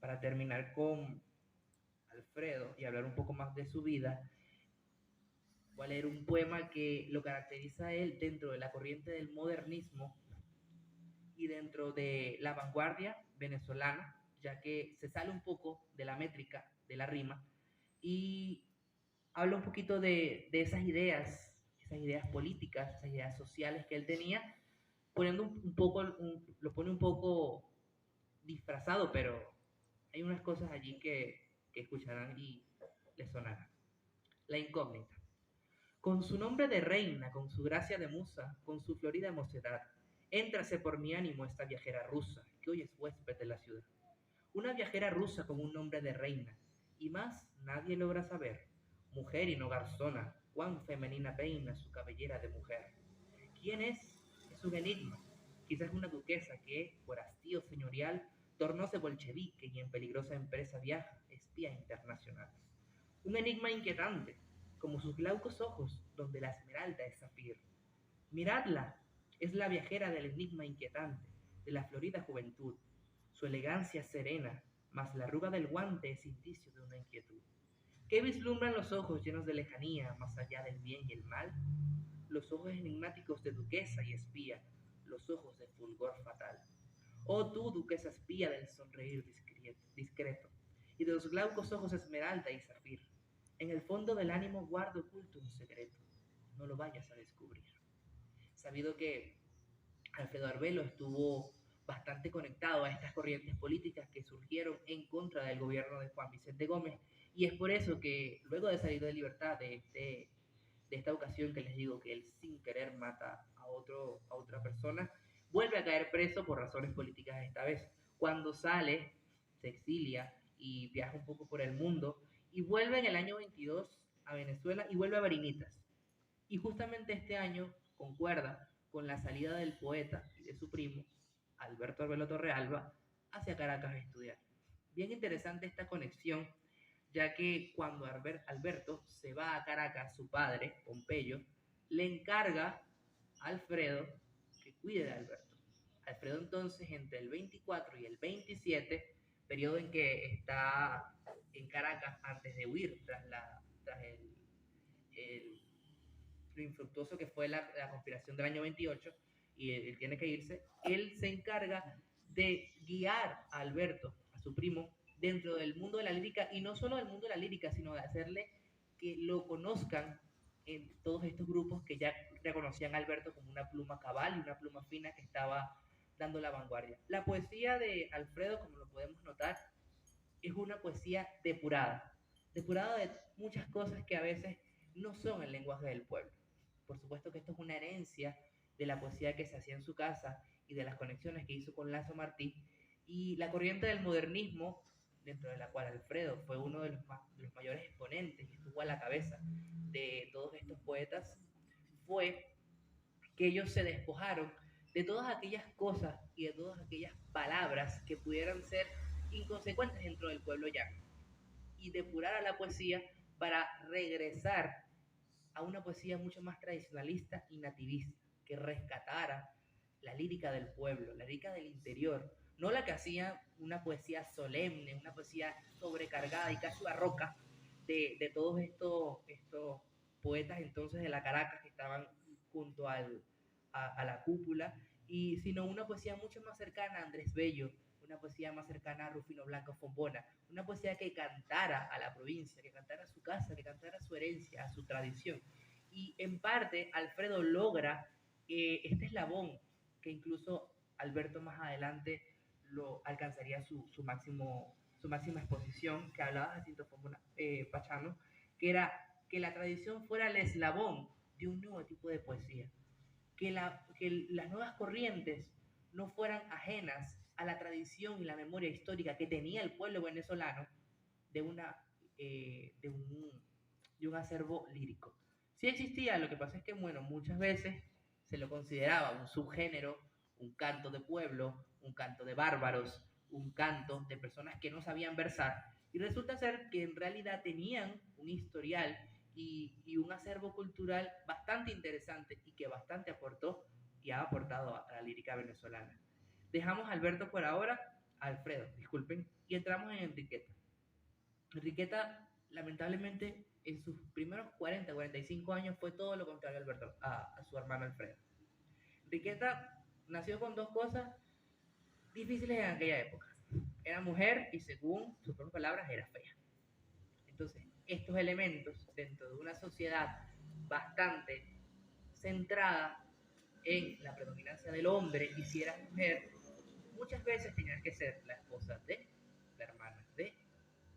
Speaker 1: Para terminar con Alfredo y hablar un poco más de su vida, voy a leer un poema que lo caracteriza a él dentro de la corriente del modernismo y dentro de la vanguardia venezolana, ya que se sale un poco de la métrica, de la rima, y habla un poquito de esas ideas políticas, esas ideas sociales que él tenía, poniendo un poco, lo pone un poco disfrazado, pero hay unas cosas allí que escucharán y les sonarán. La incógnita. Con su nombre de reina, con su gracia de musa, con su florida mocedad, éntrase por mi ánimo esta viajera rusa, que hoy es huésped de la ciudad. Una viajera rusa con un nombre de reina, y más nadie logra saber, mujer y no garzona, cuán femenina peina su cabellera de mujer. ¿Quién es? Es un enigma. Quizás una duquesa que, por hastío señorial, tornóse bolchevique y en peligrosa empresa viaja, espía internacional. Un enigma inquietante, como sus glaucos ojos, donde la esmeralda es zafir. Miradla, es la viajera del enigma inquietante, de la florida juventud. Su elegancia serena, mas la arruga del guante es indicio de una inquietud. ¿Qué vislumbran los ojos llenos de lejanía, más allá del bien y el mal? Los ojos enigmáticos de duquesa y espía, los ojos de fulgor fatal. Oh tú, duquesa espía del sonreír discreto, y de los glaucos ojos esmeralda y zafir, en el fondo del ánimo guardo oculto un secreto, no lo vayas a descubrir. Sabido que Alfredo Arbelo estuvo bastante conectado a estas corrientes políticas que surgieron en contra del gobierno de Juan Vicente Gómez, y es por eso que luego de salir de libertad de esta ocasión que les digo que él sin querer mata a otra persona, vuelve a caer preso por razones políticas esta vez. Cuando sale, se exilia y viaja un poco por el mundo y vuelve en el año 22 a Venezuela y vuelve a Barinitas. Y justamente este año concuerda con la salida del poeta y de su primo, Alberto Arbelo Torrealba, hacia Caracas a estudiar. Bien interesante esta conexión, ya que cuando Alberto se va a Caracas, su padre, Pompeyo, le encarga a Alfredo que cuide de Alberto. Alfredo entonces, entre el 24 y el 27, periodo en que está en Caracas antes de huir tras el lo infructuoso que fue la conspiración del año 28 y él tiene que irse, él se encarga de guiar a Alberto, a su primo, dentro del mundo de la lírica, y no solo del mundo de la lírica, sino de hacerle que lo conozcan en todos estos grupos que ya reconocían a Alberto como una pluma cabal y una pluma fina que estaba dando la vanguardia. La poesía de Alfredo, como lo podemos notar, es una poesía depurada de muchas cosas que a veces no son el lenguaje del pueblo. Por supuesto que esto es una herencia de la poesía que se hacía en su casa y de las conexiones que hizo con Lazo Martí, y la corriente del modernismo, dentro de la cual Alfredo fue uno de los mayores exponentes y estuvo a la cabeza de todos estos poetas, fue que ellos se despojaron de todas aquellas cosas y de todas aquellas palabras que pudieran ser inconsecuentes dentro del pueblo llano, y depurar a la poesía para regresar a una poesía mucho más tradicionalista y nativista, que rescatara la lírica del pueblo, la lírica del interior, no la que hacía una poesía solemne, una poesía sobrecargada y casi barroca de todos estos poetas entonces de la Caracas que estaban junto a la cúpula, y sino una poesía mucho más cercana a Andrés Bello, una poesía más cercana a Rufino Blanco Fombona, una poesía que cantara a la provincia, que cantara a su casa, que cantara a su herencia, a su tradición. Y en parte Alfredo logra este eslabón que incluso Alberto más adelante lo alcanzaría su máxima exposición, que hablaba de Jacinto Fombona Pachano, que era que la tradición fuera el eslabón de un nuevo tipo de poesía, que las nuevas corrientes no fueran ajenas a la tradición y la memoria histórica que tenía el pueblo venezolano de, una, de, de un acervo lírico. Sí existía, lo que pasa es que, bueno, muchas veces se lo consideraba un subgénero, un canto de pueblo, un canto de bárbaros, un canto de personas que no sabían versar, y resulta ser que en realidad tenían un historial y un acervo cultural bastante interesante y que bastante aportó y ha aportado a la lírica venezolana. Dejamos a Alberto por ahora, a Alfredo, disculpen, y entramos en Enriqueta. Enriqueta, lamentablemente, en sus primeros 40, 45 años fue todo lo contrario a, Alberto, a su hermano Alfredo. Enriqueta nació con dos cosas difíciles en aquella época. Era mujer y, según sus propias palabras, era fea. Entonces, estos elementos dentro de una sociedad bastante centrada en la predominancia del hombre, y si eras mujer, muchas veces tenías que ser la esposa de, la hermana de,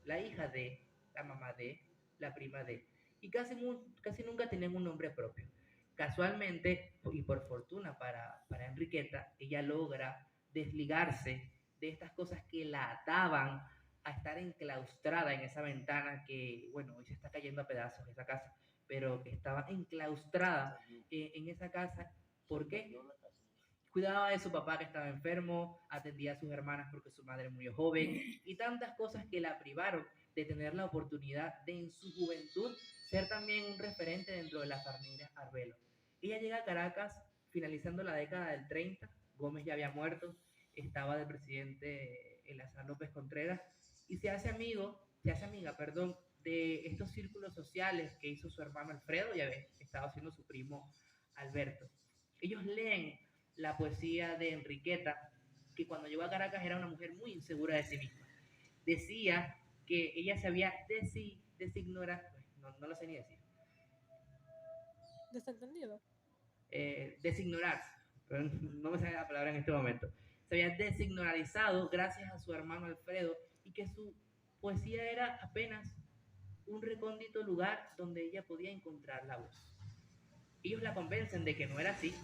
Speaker 1: la hija de, la mamá de, la prima de, y casi nunca tenían un nombre propio. Casualmente, y por fortuna para Enriqueta, ella logra desligarse de estas cosas que la ataban a estar enclaustrada en esa ventana que, bueno, hoy se está cayendo a pedazos esa casa, pero que estaba enclaustrada en esa casa. ¿Por qué? Cuidaba de su papá que estaba enfermo, atendía a sus hermanas porque su madre murió joven, y tantas cosas que la privaron de tener la oportunidad de en su juventud ser también un referente dentro de la familia Arbelo. Ella llega a Caracas finalizando la década del 30, Gómez ya había muerto, estaba de presidente Eleazar López Contreras, y se hace amiga, de estos círculos sociales que hizo su hermano Alfredo y estaba haciendo su primo Alberto. Ellos leen la poesía de Enriqueta, que cuando llegó a Caracas era una mujer muy insegura de sí misma. Decía que ella se había designorado, no lo sé ni decir,
Speaker 2: Desentendido.
Speaker 1: Designorarse, pero no me sale la palabra en este momento. Se había designoralizado gracias a su hermano Alfredo y que su poesía era apenas un recóndito lugar donde ella podía encontrar la voz. Ellos la convencen de que no era así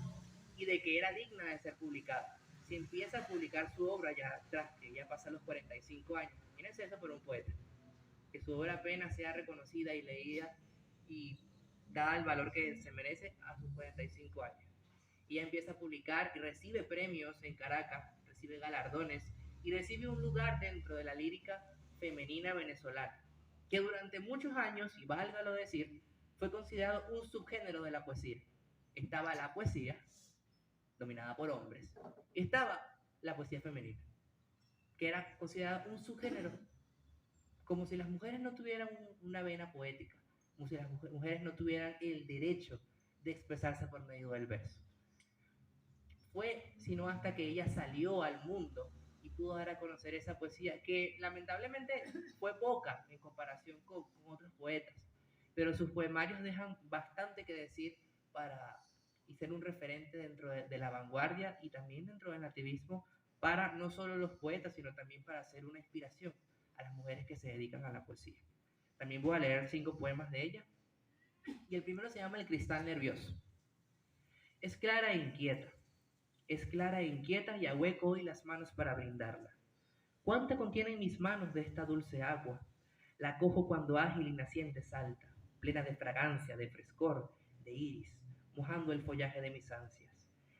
Speaker 1: y de que era digna de ser publicada. Si empieza a publicar su obra ya tras que ya pasa los 45 años, imagínense eso por un poeta, que su obra apenas sea reconocida y leída y dada el valor que se merece a sus 45 años. Ella empieza a publicar y recibe premios en Caracas, recibe galardones y recibe un lugar dentro de la lírica femenina venezolana, que durante muchos años, y válgalo decir, fue considerado un subgénero de la poesía. Estaba la poesía, dominada por hombres, y estaba la poesía femenina, que era considerada un subgénero, como si las mujeres no tuvieran una vena poética, como si las mujeres no tuvieran el derecho de expresarse por medio del verso. Fue sino hasta que ella salió al mundo y pudo dar a conocer esa poesía, que lamentablemente fue poca en comparación con otros poetas, pero sus poemarios dejan bastante que decir para y ser un referente dentro de la vanguardia y también dentro del nativismo para no solo los poetas, sino también para ser una inspiración a las mujeres que se dedican a la poesía. También voy a leer 5 poemas de ella, y el primero se llama El cristal nervioso. Es clara e inquieta, es clara e inquieta y ahueco hoy las manos para brindarla. ¿Cuánto contienen mis manos de esta dulce agua? La cojo cuando ágil y naciente salta, plena de fragancia, de frescor, de iris, mojando el follaje de mis ansias.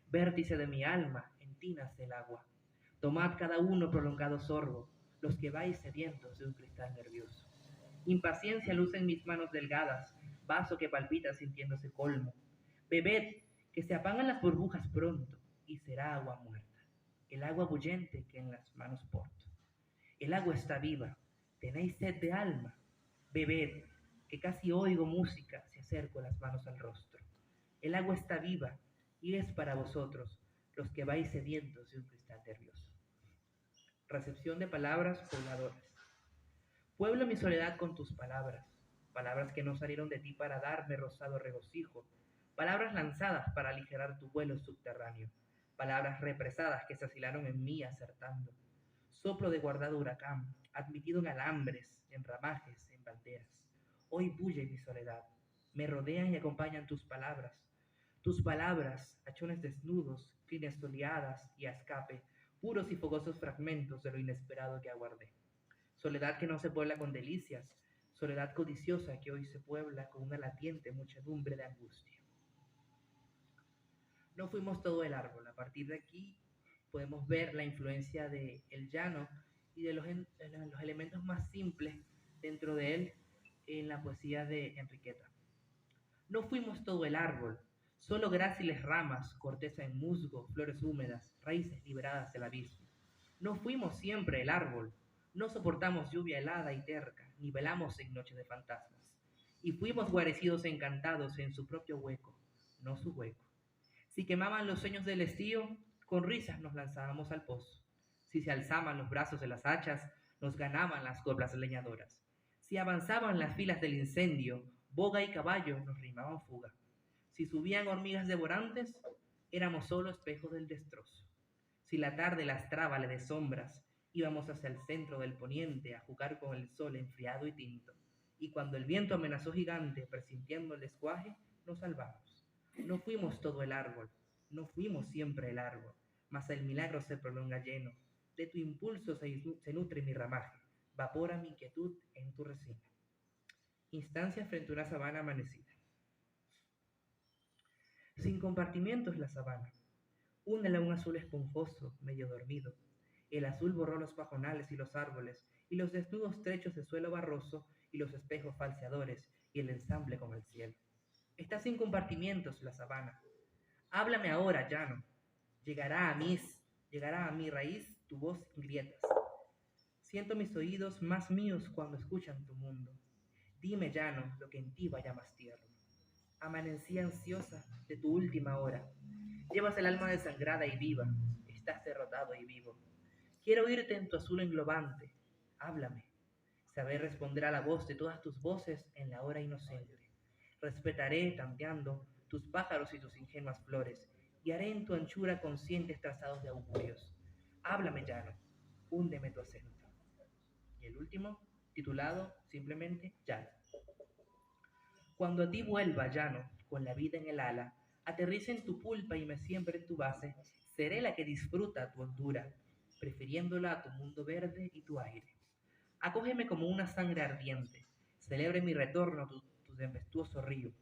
Speaker 1: Vértice de mi alma, en ti nace el agua. Tomad cada uno prolongado sorbo, los que vais sedientos de un cristal nervioso. Impaciencia luce en mis manos delgadas, vaso que palpita sintiéndose colmo. Bebed, que se apagan las burbujas pronto, y será agua muerta, el agua bullente que en las manos porto. El agua está viva, tenéis sed de alma, bebed, que casi oigo música si acerco las manos al rostro. El agua está viva y es para vosotros, los que vais sedientos de un cristal nervioso. Recepción de palabras pobladoras. Pueblo mi soledad con tus palabras, palabras que no salieron de ti para darme rosado regocijo, palabras lanzadas para aligerar tu vuelo subterráneo, palabras represadas que se asilaron en mí acertando. Soplo de guardado huracán, admitido en alambres, en ramajes, en banderas. Hoy bulle mi soledad, me rodean y acompañan tus palabras, hachones desnudos, crines soleadas y a escape, puros y fogosos fragmentos de lo inesperado que aguardé. Soledad que no se puebla con delicias, soledad codiciosa que hoy se puebla con una latiente muchedumbre de angustia. No fuimos todo el árbol. A partir de aquí podemos ver la influencia del llano y de los elementos más simples dentro de él en la poesía de Enriqueta. No fuimos todo el árbol, solo gráciles ramas, corteza en musgo, flores húmedas, raíces liberadas del abismo. No fuimos siempre el árbol, no soportamos lluvia helada y terca, ni velamos en noche de fantasmas. Y fuimos guarecidos encantados en su propio hueco, no su hueco. Si quemaban los sueños del estío, con risas nos lanzábamos al pozo. Si se alzaban los brazos de las hachas, nos ganaban las coplas leñadoras. Si avanzaban las filas del incendio, boga y caballo nos rimaban fuga. Si subían hormigas devorantes, éramos solo espejos del destrozo. Si la tarde lastraba de sombras, íbamos hacia el centro del poniente a jugar con el sol enfriado y tinto. Y cuando el viento amenazó gigante, presintiendo el descuaje, nos salvamos. No fuimos todo el árbol, no fuimos siempre el árbol, mas el milagro se prolonga lleno. De tu impulso se nutre mi ramaje, vapora mi inquietud en tu resina. Instancia frente a una sabana amanecida. Sin compartimientos la sabana, únela a un azul esponjoso, medio dormido. El azul borró los pajonales y los árboles, y los desnudos trechos de suelo barroso, y los espejos falseadores, y el ensamble con el cielo. Está sin compartimientos la sabana. Háblame ahora, llano. Llegará a mi raíz tu voz sin grietas. Siento mis oídos más míos cuando escuchan tu mundo. Dime, llano, lo que en ti vaya más tierno. Amanecí ansiosa de tu última hora. Llevas el alma desangrada y viva. Estás derrotado y vivo. Quiero oírte en tu azul englobante. Háblame. Saber responder a la voz de todas tus voces en la hora inocente. Respetaré, tanteando, tus pájaros y tus ingenuas flores, y haré en tu anchura conscientes trazados de augurios. Háblame, llano, húndeme tu acento. Y el último, titulado simplemente Llano. Cuando a ti vuelva, llano, con la vida en el ala, aterrice en tu pulpa y me siembre en tu base, seré la que disfruta tu hondura, prefiriéndola a tu mundo verde y tu aire. Acógeme como una sangre ardiente, celebre mi retorno a tu tempestuoso río.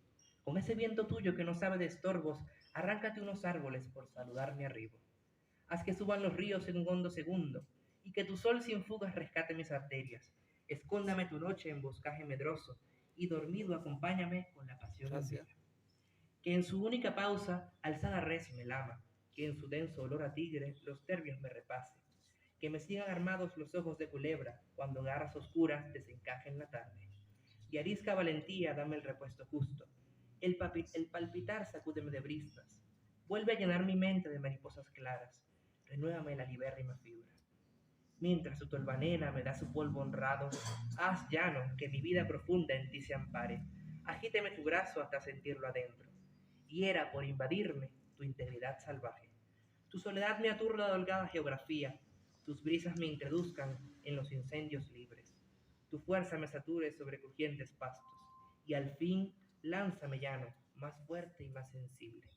Speaker 1: Con ese viento tuyo que no sabe de estorbos, arráncate unos árboles por saludar mi arribo. Haz que suban los ríos en un hondo segundo, y que tu sol sin fugas rescate mis arterias. Escóndame tu noche en boscaje medroso, y dormido acompáñame con la pasión en
Speaker 2: Gracias.
Speaker 1: vela. Que en su única pausa alzada res me lama, que en su denso olor a tigre los terbios me repase, que me sigan armados los ojos de culebra cuando garras oscuras desencajen la tarde. Y arisca valentía, dame el repuesto justo. El palpitar sacúdeme de brisnas. Vuelve a llenar mi mente de mariposas claras. Renuévame la libérrima fibra. Mientras tu tolvanena me da su polvo honrado, haz llano que mi vida profunda en ti se ampare. Agíteme tu brazo hasta sentirlo adentro. Hiera por invadirme tu integridad salvaje. Tu soledad me aturda de holgada geografía, tus brisas me introduzcan en los incendios libres. Tu fuerza me sature sobre crujientes pastos, y al fin lánzame llano, más fuerte y más sensible.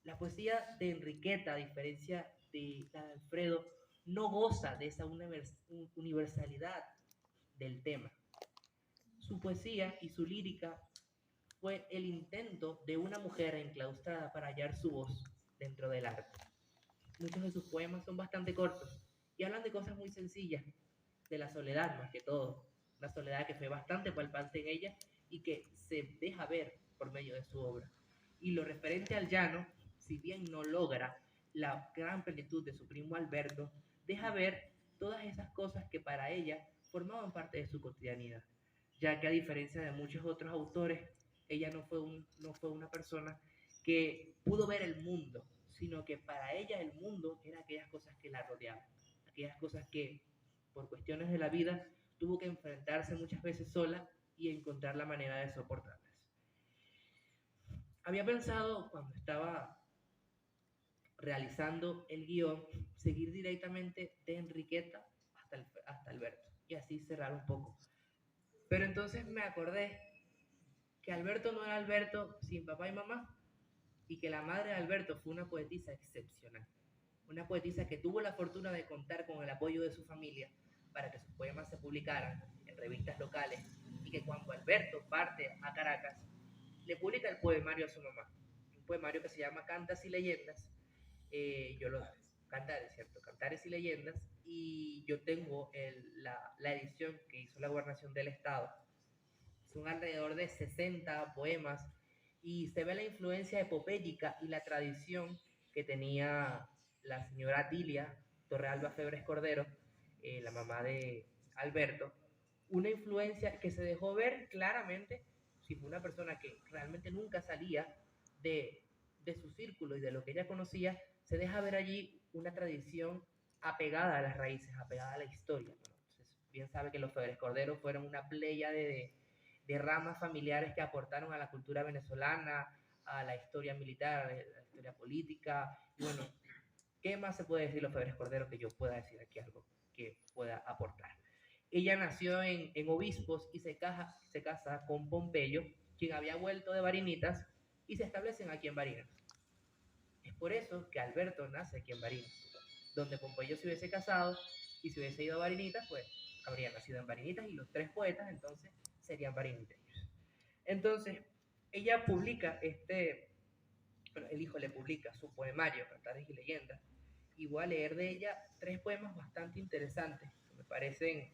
Speaker 1: La poesía de Enriqueta, a diferencia de la de Alfredo, no goza de esa universalidad del tema. Su poesía y su lírica fue el intento de una mujer enclaustrada para hallar su voz dentro del arte. Muchos de sus poemas son bastante cortos y hablan de cosas muy sencillas, de la soledad más que todo, la soledad que fue bastante palpante en ella y que se deja ver por medio de su obra. Y lo referente al llano, si bien no logra la gran plenitud de su primo Alberto, deja ver todas esas cosas que para ella formaban parte de su cotidianidad, ya que a diferencia de muchos otros autores, ella no fue una persona que pudo ver el mundo, sino que para ella el mundo era aquellas cosas que la rodeaban, aquellas cosas que por cuestiones de la vida tuvo que enfrentarse muchas veces sola y encontrar la manera de soportarlas. Había pensado cuando estaba realizando el guión seguir directamente de Enriqueta hasta Alberto y así cerrar un poco. Pero entonces me acordé que Alberto no era Alberto sin papá y mamá y que la madre de Alberto fue una poetisa excepcional. Una poetisa que tuvo la fortuna de contar con el apoyo de su familia para que sus poemas se publicaran en revistas locales y que cuando Alberto parte a Caracas, le publica el poemario a su mamá. Un poemario que se llama Cantas y Leyendas. Yo lo Cantares, ¿cierto? Cantares y Leyendas. Y yo tengo la edición que hizo la Gobernación del Estado. Son alrededor de 60 poemas y se ve la influencia epopélica y la tradición que tenía la señora Dilia Torrealba Febres Cordero, la mamá de Alberto, una influencia que se dejó ver claramente si fue una persona que realmente nunca salía de, de su círculo y de lo que ella conocía, se deja ver allí una tradición apegada a las raíces, apegada a la historia. Bueno, entonces, bien sabe que los Febres Cordero fueron una playa de ramas familiares que aportaron a la cultura venezolana, a la historia militar, a la historia política. Y bueno, ¿qué más se puede decir de los Febres Cordero que yo pueda decir aquí algo que pueda aportar? Ella nació en Obispos y se casa con Pompeyo, quien había vuelto de Barinitas, y se establecen aquí en Barinas. Es por eso que Alberto nace aquí en Barinas, donde Pompeyo se hubiese casado y se hubiese ido a Barinitas, pues habría nacido en Barinitas y los tres poetas entonces serían bariniteños. Entonces, ella publica bueno, el hijo le publica su poemario, Cantares y Leyendas, y voy a leer de ella tres poemas bastante interesantes, que me parecen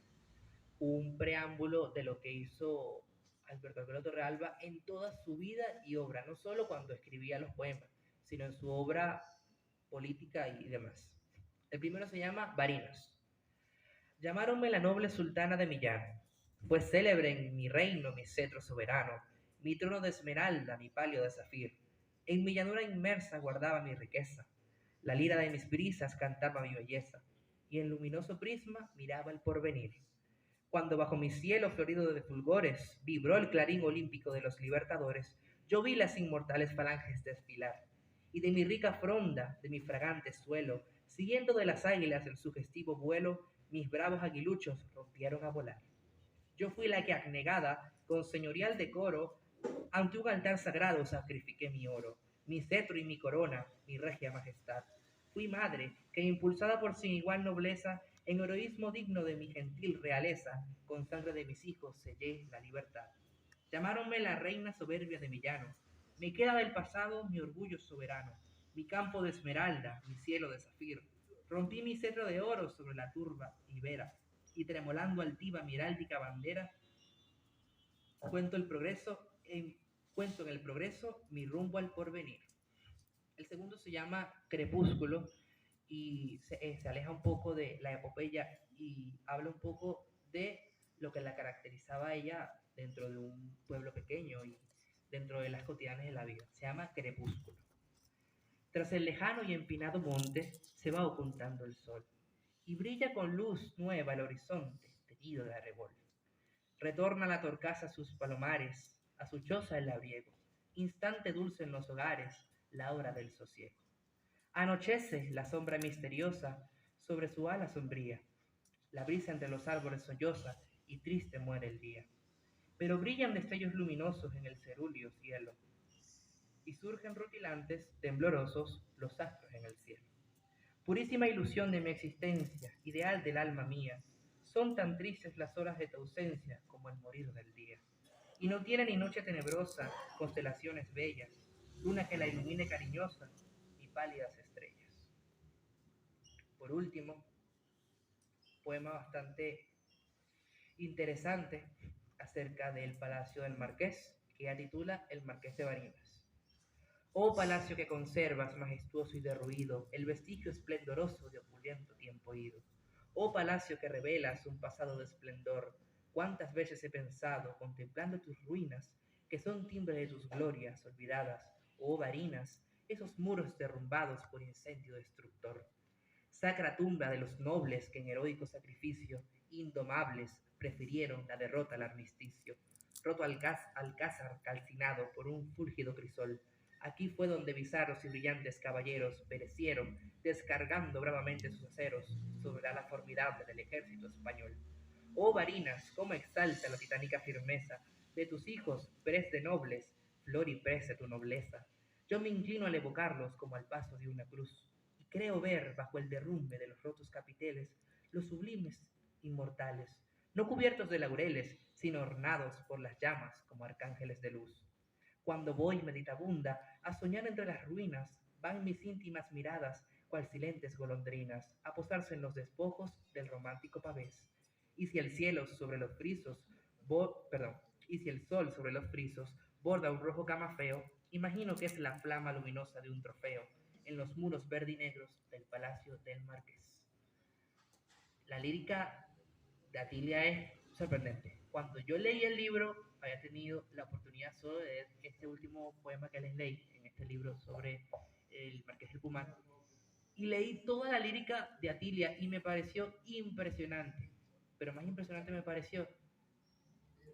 Speaker 1: un preámbulo de lo que hizo Alberto Alberto Torrealba en toda su vida y obra, no solo cuando escribía los poemas, sino en su obra política y demás. El primero se llama Barinas. Llamáronme la noble sultana de Millán. Fue célebre en mi reino mi cetro soberano, mi trono de esmeralda, mi palio de zafir. En mi llanura inmersa guardaba mi riqueza, la lira de mis brisas cantaba mi belleza, y en luminoso prisma miraba el porvenir. Cuando bajo mi cielo florido de fulgores vibró el clarín olímpico de los libertadores, yo vi las inmortales falanges desfilar, y de mi rica fronda, de mi fragante suelo, siguiendo de las águilas el sugestivo vuelo, mis bravos aguiluchos rompieron a volar. Yo fui la que abnegada, con señorial decoro, ante un altar sagrado sacrifiqué mi oro, mi cetro y mi corona, mi regia majestad. Fui madre, que impulsada por sin igual nobleza, en heroísmo digno de mi gentil realeza, con sangre de mis hijos sellé la libertad. Llamáronme la reina soberbia de mi llano, me queda del pasado mi orgullo soberano, mi campo de esmeralda, mi cielo de zafir. Rompí mi cetro de oro sobre la turba ibera, y tremolando altiva mi heráldica bandera, cuento el progreso en, cuento en el progreso mi rumbo al porvenir. El segundo se llama Crepúsculo y se aleja un poco de la epopeya y habla un poco de lo que la caracterizaba a ella dentro de un pueblo pequeño y dentro de las cotidianas de la vida. Se llama Crepúsculo. Tras el lejano y empinado monte se va ocultando el sol y brilla con luz nueva el horizonte teñido de arrebol. Retorna la torcaza a sus palomares, a su choza el labriego, instante dulce en los hogares, la hora del sosiego. Anochece la sombra misteriosa sobre su ala sombría, la brisa entre los árboles solloza y triste muere el día. Pero brillan destellos luminosos en el cerúleo cielo, y surgen rutilantes, temblorosos, los astros en el cielo. Purísima ilusión de mi existencia, ideal del alma mía, son tan tristes las horas de tu ausencia como el morir del día. Y no tiene ni noche tenebrosa, constelaciones bellas, luna que la ilumine cariñosa, ni pálidas estrellas. Por último, poema bastante interesante acerca del Palacio del Marqués, que ya titula El Marqués de Barinas. Oh palacio que conservas, majestuoso y derruido, el vestigio esplendoroso de opulento tiempo ido. Oh palacio que revelas un pasado de esplendor, cuántas veces he pensado, contemplando tus ruinas, que son timbre de tus glorias olvidadas, oh Barinas, esos muros derrumbados por incendio destructor. Sacra tumba de los nobles que en heroico sacrificio, indomables, prefirieron la derrota al armisticio. Roto alcázar calcinado por un fúlgido crisol, aquí fue donde bizarros y brillantes caballeros perecieron, descargando bravamente sus aceros sobre la ala formidable del ejército español. Oh Barinas, cómo exalta la titánica firmeza de tus hijos, pres de nobles, flor y pres de tu nobleza. Yo me inclino al evocarlos como al paso de una cruz, y creo ver bajo el derrumbe de los rotos capiteles los sublimes inmortales, no cubiertos de laureles, sino ornados por las llamas como arcángeles de luz. Cuando voy meditabunda a soñar entre las ruinas, van mis íntimas miradas, cual silentes golondrinas, a posarse en los despojos del romántico pavés. Y si el cielo sobre los frisos, perdón, y si el sol sobre los frisos borda un rojo camafeo, imagino que es la flama luminosa de un trofeo en los muros verde y negros del palacio del Marqués. La lírica de Atilia es sorprendente. Cuando yo leí el libro, había tenido la oportunidad solo de leer este último poema que les leí en este libro sobre el Marqués del Pumat, y leí toda la lírica de Atilia y me pareció impresionante. Pero más impresionante me pareció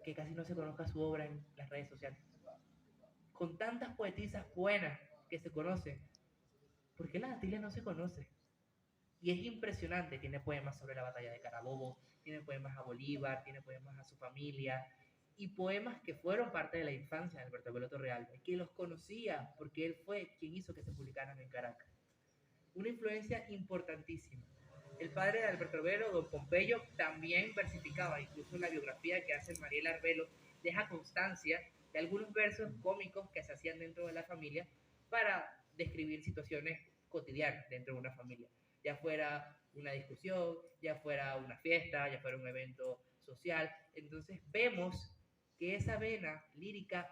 Speaker 1: que casi no se conozca su obra en las redes sociales. Con tantas poetisas buenas que se conocen, ¿por qué la de Atilia no se conoce? Y es impresionante, tiene poemas sobre la batalla de Carabobo, tiene poemas a Bolívar, tiene poemas a su familia, y poemas que fueron parte de la infancia de Alberto Beloto Realbe, que los conocía porque él fue quien hizo que se publicaran en Caracas. Una influencia importantísima. El padre de Alberto Arbelo, don Pompeyo, también versificaba, incluso en la biografía que hace Mariel Arbelo, deja constancia de algunos versos cómicos que se hacían dentro de la familia para describir situaciones cotidianas dentro de una familia, ya fuera una discusión, ya fuera una fiesta, ya fuera un evento social. Entonces vemos que esa vena lírica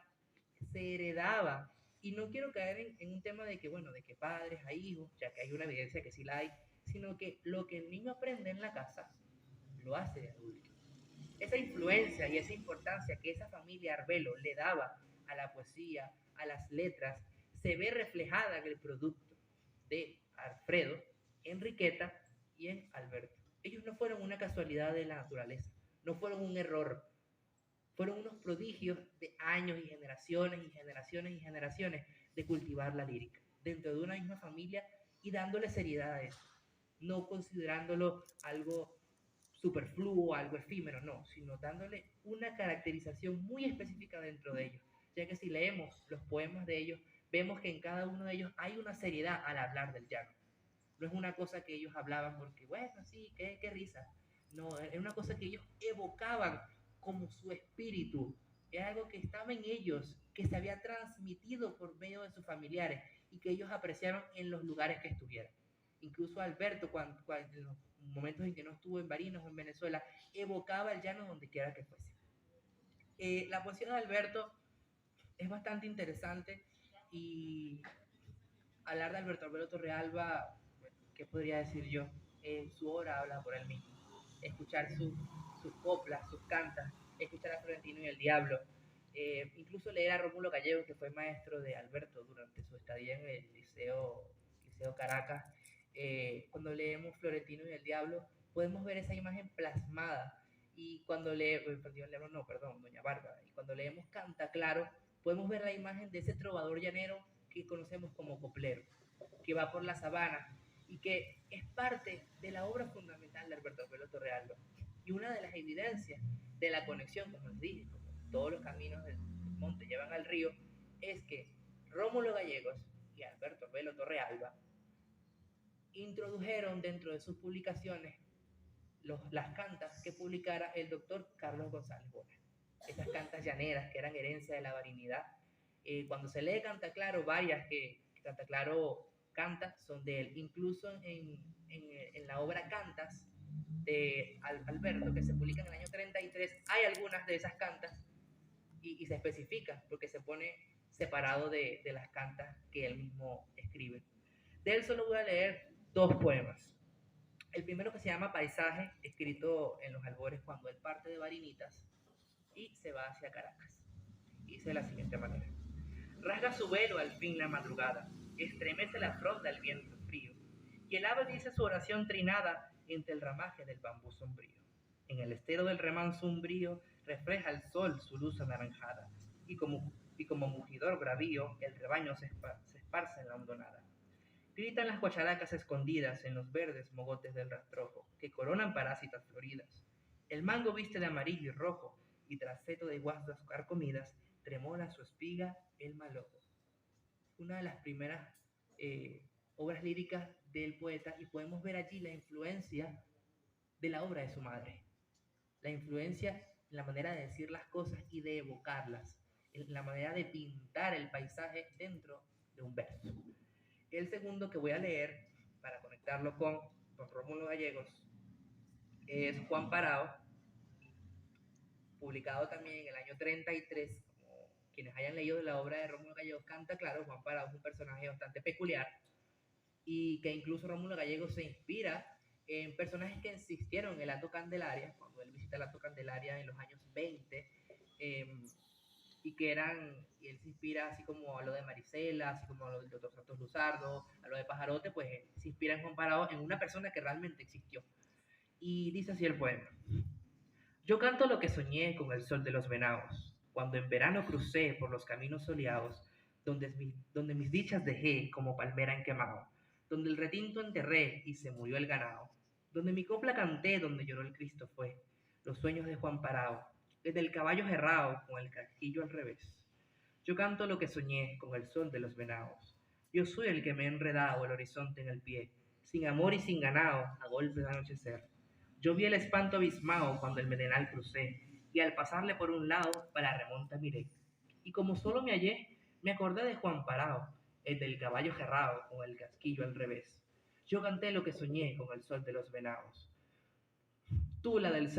Speaker 1: se heredaba, y no quiero caer en un tema de que, bueno, de que padres a hijos, ya que hay una evidencia que sí la hay, sino que lo que el niño aprende en la casa, lo hace de adulto. Esa influencia y esa importancia que esa familia Arbelo le daba a la poesía, a las letras, se ve reflejada en el producto de Alfredo, Enriqueta y en Alberto. Ellos no fueron una casualidad de la naturaleza, no fueron un error, fueron unos prodigios de años y generaciones y generaciones y generaciones de cultivar la lírica dentro de una misma familia y dándole seriedad a eso, no considerándolo algo superfluo, algo efímero, no, sino dándole una caracterización muy específica dentro de ellos, ya que si leemos los poemas de ellos, vemos que en cada uno de ellos hay una seriedad al hablar del llano. No es una cosa que ellos hablaban porque, bueno, sí, qué risa. No, es una cosa que ellos evocaban como su espíritu. Es algo que estaba en ellos, que se había transmitido por medio de sus familiares y que ellos apreciaron en los lugares que estuvieran. Incluso Alberto, en los momentos en que no estuvo en Barinos o en Venezuela, evocaba el llano donde quiera que fuese. La poesía de Alberto es bastante interesante y hablar de Alberto Torrealba, bueno, ¿qué podría decir yo? Su obra habla por él mismo. Escuchar sus coplas, sus cantas, escuchar a Florentino y el Diablo, incluso leer a Rómulo Gallego, que fue maestro de Alberto durante su estadía en el Liceo Caracas. Cuando leemos Florentino y el Diablo, podemos ver esa imagen plasmada. Y cuando leemos, no, perdón, Doña Bárbara, y cuando leemos Canta Claro, podemos ver la imagen de ese trovador llanero que conocemos como coplero, que va por la sabana y que es parte de la obra fundamental de Alberto Pelo Torrealba. Y una de las evidencias de la conexión, como les dije, como todos los caminos del monte llevan al río, es que Rómulo Gallegos y Alberto Pelo Torrealba introdujeron dentro de sus publicaciones las cantas que publicara el doctor Carlos González Bona. Esas cantas llaneras que eran herencia de la varinidad. Cuando se lee Canta Claro, varias que Canta Claro canta son de él. Incluso en la obra Cantas de Alberto, que se publica en el año 33, hay algunas de esas cantas y se especifica porque se pone separado de las cantas que él mismo escribe. De él solo voy a leer dos poemas. El primero, que se llama Paisaje, escrito en los albores cuando él parte de Barinitas y se va hacia Caracas. Dice de la siguiente manera: rasga su velo al fin la madrugada, estremece la fronda el viento frío, y el ave dice su oración trinada entre el ramaje del bambú sombrío. En el estero del remanso umbrío refleja el sol su luz anaranjada, y como mugidor bravío el rebaño se esparce en la hondonada. Gritan las guacharacas escondidas en los verdes mogotes del rastrojo, que coronan parásitas floridas. El mango viste de amarillo y rojo, y tras seto de guasdas carcomidas, tremola su espiga el malojo. Una de las primeras obras líricas del poeta, y podemos ver allí la influencia de la obra de su madre. La influencia en la manera de decir las cosas y de evocarlas, en la manera de pintar el paisaje dentro de un verso. El segundo que voy a leer, para conectarlo con don Rómulo Gallegos, es Juan Parado, publicado también en el año 33. Como quienes hayan leído la obra de Rómulo Gallegos Canta Claro, Juan Parado es un personaje bastante peculiar y que incluso Rómulo Gallegos se inspira en personajes que existieron en el Alto Candelaria, cuando él visita el Alto Candelaria en los años 20, y que y él se inspira así como a lo de Marisela, así como a lo del doctor Santos Luzardo, a lo de Pajarote, pues se inspira en Juan Parado, en una persona que realmente existió. Y dice así el poema: yo canto lo que soñé con el sol de los venados, cuando en verano crucé por los caminos soleados, donde mis dichas dejé como palmera en quemado, donde el retinto enterré y se murió el ganado, donde mi copla canté, donde lloró el Cristo fue, los sueños de Juan Parado, desde el caballo herrado con el casquillo al revés. Yo canto lo que soñé con el sol de los venados. Yo soy el que me he enredado el horizonte en el pie, sin amor y sin ganado, a golpe de anochecer. Yo vi el espanto abismado cuando el medenal crucé, y al pasarle por un lado, para la remonta miré. Y como solo me hallé, me acordé de Juan Parado, el del caballo cerrado con el casquillo al revés. Yo canté lo que soñé con el sol de los venados. Tú la del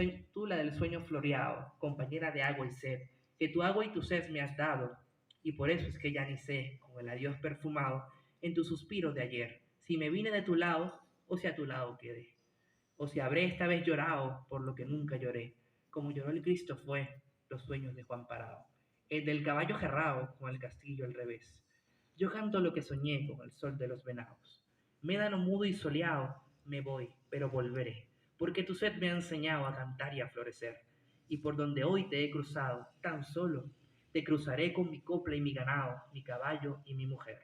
Speaker 1: sueño floreado, compañera de agua y sed, que tu agua y tu sed me has dado, y por eso es que ya ni sé, con el adiós perfumado, en tu suspiro de ayer, si me vine de tu lado o si a tu lado quedé, o si habré esta vez llorado por lo que nunca lloré, como lloró el Cristo fue los sueños de Juan Parado, el del caballo jerrao con el castillo al revés. Yo canto lo que soñé con el sol de los venados. Médano mudo y soleado, me voy, pero volveré, porque tu sed me ha enseñado a cantar y a florecer. Y por donde hoy te he cruzado, tan solo, te cruzaré con mi copla y mi ganado, mi caballo y mi mujer.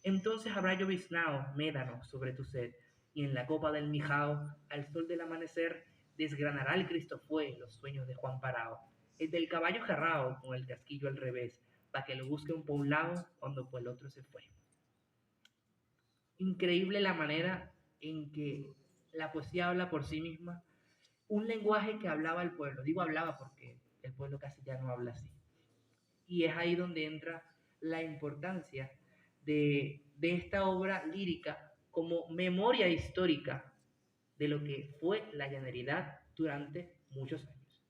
Speaker 1: Entonces habrá lloviznado, médano, sobre tu sed, y en la copa del mijao, al sol del amanecer, desgranará el Cristo fue los sueños de Juan Parao, el del caballo jarrao con el casquillo al revés, para que lo busque un por un lado cuando por el otro se fue. Increíble la manera en que la poesía habla por sí misma, un lenguaje que hablaba el pueblo, digo hablaba porque el pueblo casi ya no habla así. Y es ahí donde entra la importancia de esta obra lírica como memoria histórica de lo que fue la llaneridad durante muchos años.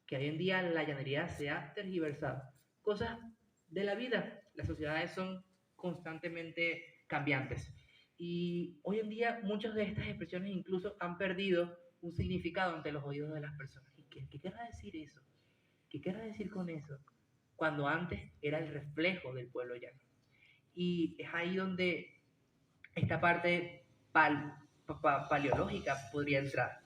Speaker 1: Que hoy en día la llanería se ha tergiversado. Cosas de la vida. Las sociedades son constantemente cambiantes. Y hoy en día muchas de estas expresiones incluso han perdido un significado ante los oídos de las personas. ¿Y qué querrá decir eso? ¿Qué querrá decir con eso? Cuando antes era el reflejo del pueblo llano. Y es ahí donde esta parte paleológica podría entrar.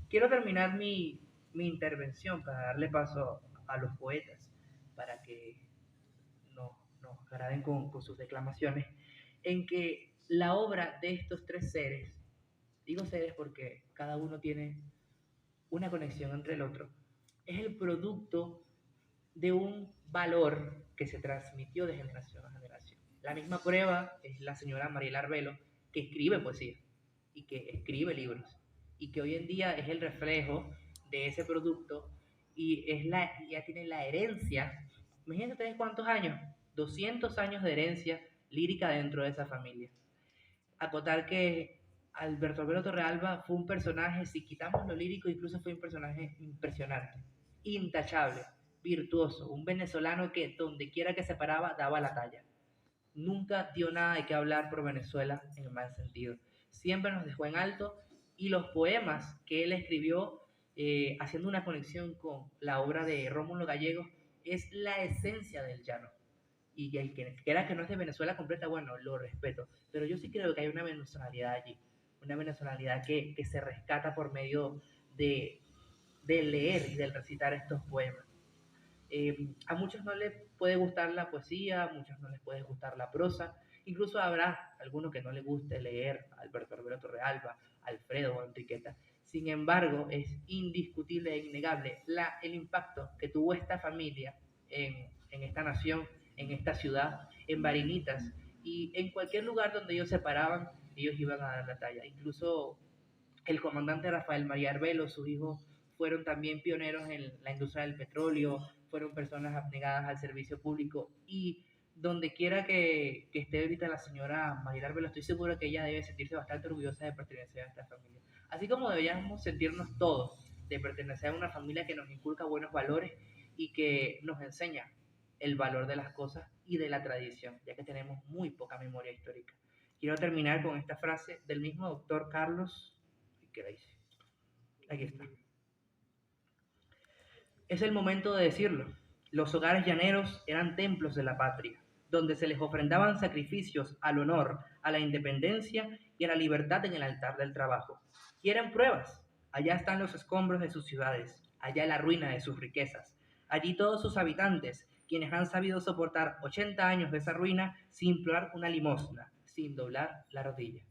Speaker 1: Quiero terminar mi intervención para darle paso a los poetas, para que nos agraden con sus declamaciones, en que la obra de estos tres seres, digo seres porque cada uno tiene una conexión entre el otro, es el producto de un valor que se transmitió de generación a generación. La misma prueba es la señora Mariela Arbelo, que escribe poesía y que escribe libros y que hoy en día es el reflejo de ese producto y ya tiene la herencia. Imagínense ustedes cuántos años, 200 años de herencia lírica dentro de esa familia. Acotar que Alberto Albero Torrealba fue un personaje, si quitamos lo lírico, incluso fue un personaje impresionante, intachable, virtuoso, un venezolano que donde quiera que se paraba daba la talla. Nunca dio nada de qué hablar por Venezuela en el mal sentido. Siempre nos dejó en alto y los poemas que él escribió haciendo una conexión con la obra de Rómulo Gallegos es la esencia del llano. Y el que quiera que no es de Venezuela completa, bueno, lo respeto. Pero yo sí creo que hay una venezolidad allí, una venezolidad que se rescata por medio de, de leer y de recitar estos poemas. A muchos no les puede gustar la poesía, a muchos no les puede gustar la prosa, incluso habrá alguno que no le guste leer a Alberto Rivero Torrealba, Alfredo o Enriqueta. Sin embargo, es indiscutible e innegable el impacto que tuvo esta familia en esta nación, en esta ciudad, en Barinitas y en cualquier lugar donde ellos se paraban, ellos iban a dar la talla. Incluso el comandante Rafael María Arbelo, sus hijos, fueron también pioneros en la industria del petróleo, fueron personas abnegadas al servicio público y donde quiera que esté ahorita la señora María Arbelo, estoy seguro que ella debe sentirse bastante orgullosa de pertenecer a esta familia. Así como deberíamos sentirnos todos de pertenecer a una familia que nos inculca buenos valores y que nos enseña el valor de las cosas y de la tradición, ya que tenemos muy poca memoria histórica. Quiero terminar con esta frase del mismo doctor Carlos. ¿Qué la hice? Aquí está. Es el momento de decirlo. Los hogares llaneros eran templos de la patria, donde se les ofrendaban sacrificios al honor, a la independencia y a la libertad en el altar del trabajo. Quieren pruebas. Allá están los escombros de sus ciudades, allá la ruina de sus riquezas. Allí todos sus habitantes, quienes han sabido soportar 80 años de esa ruina sin implorar una limosna, sin doblar la rodilla.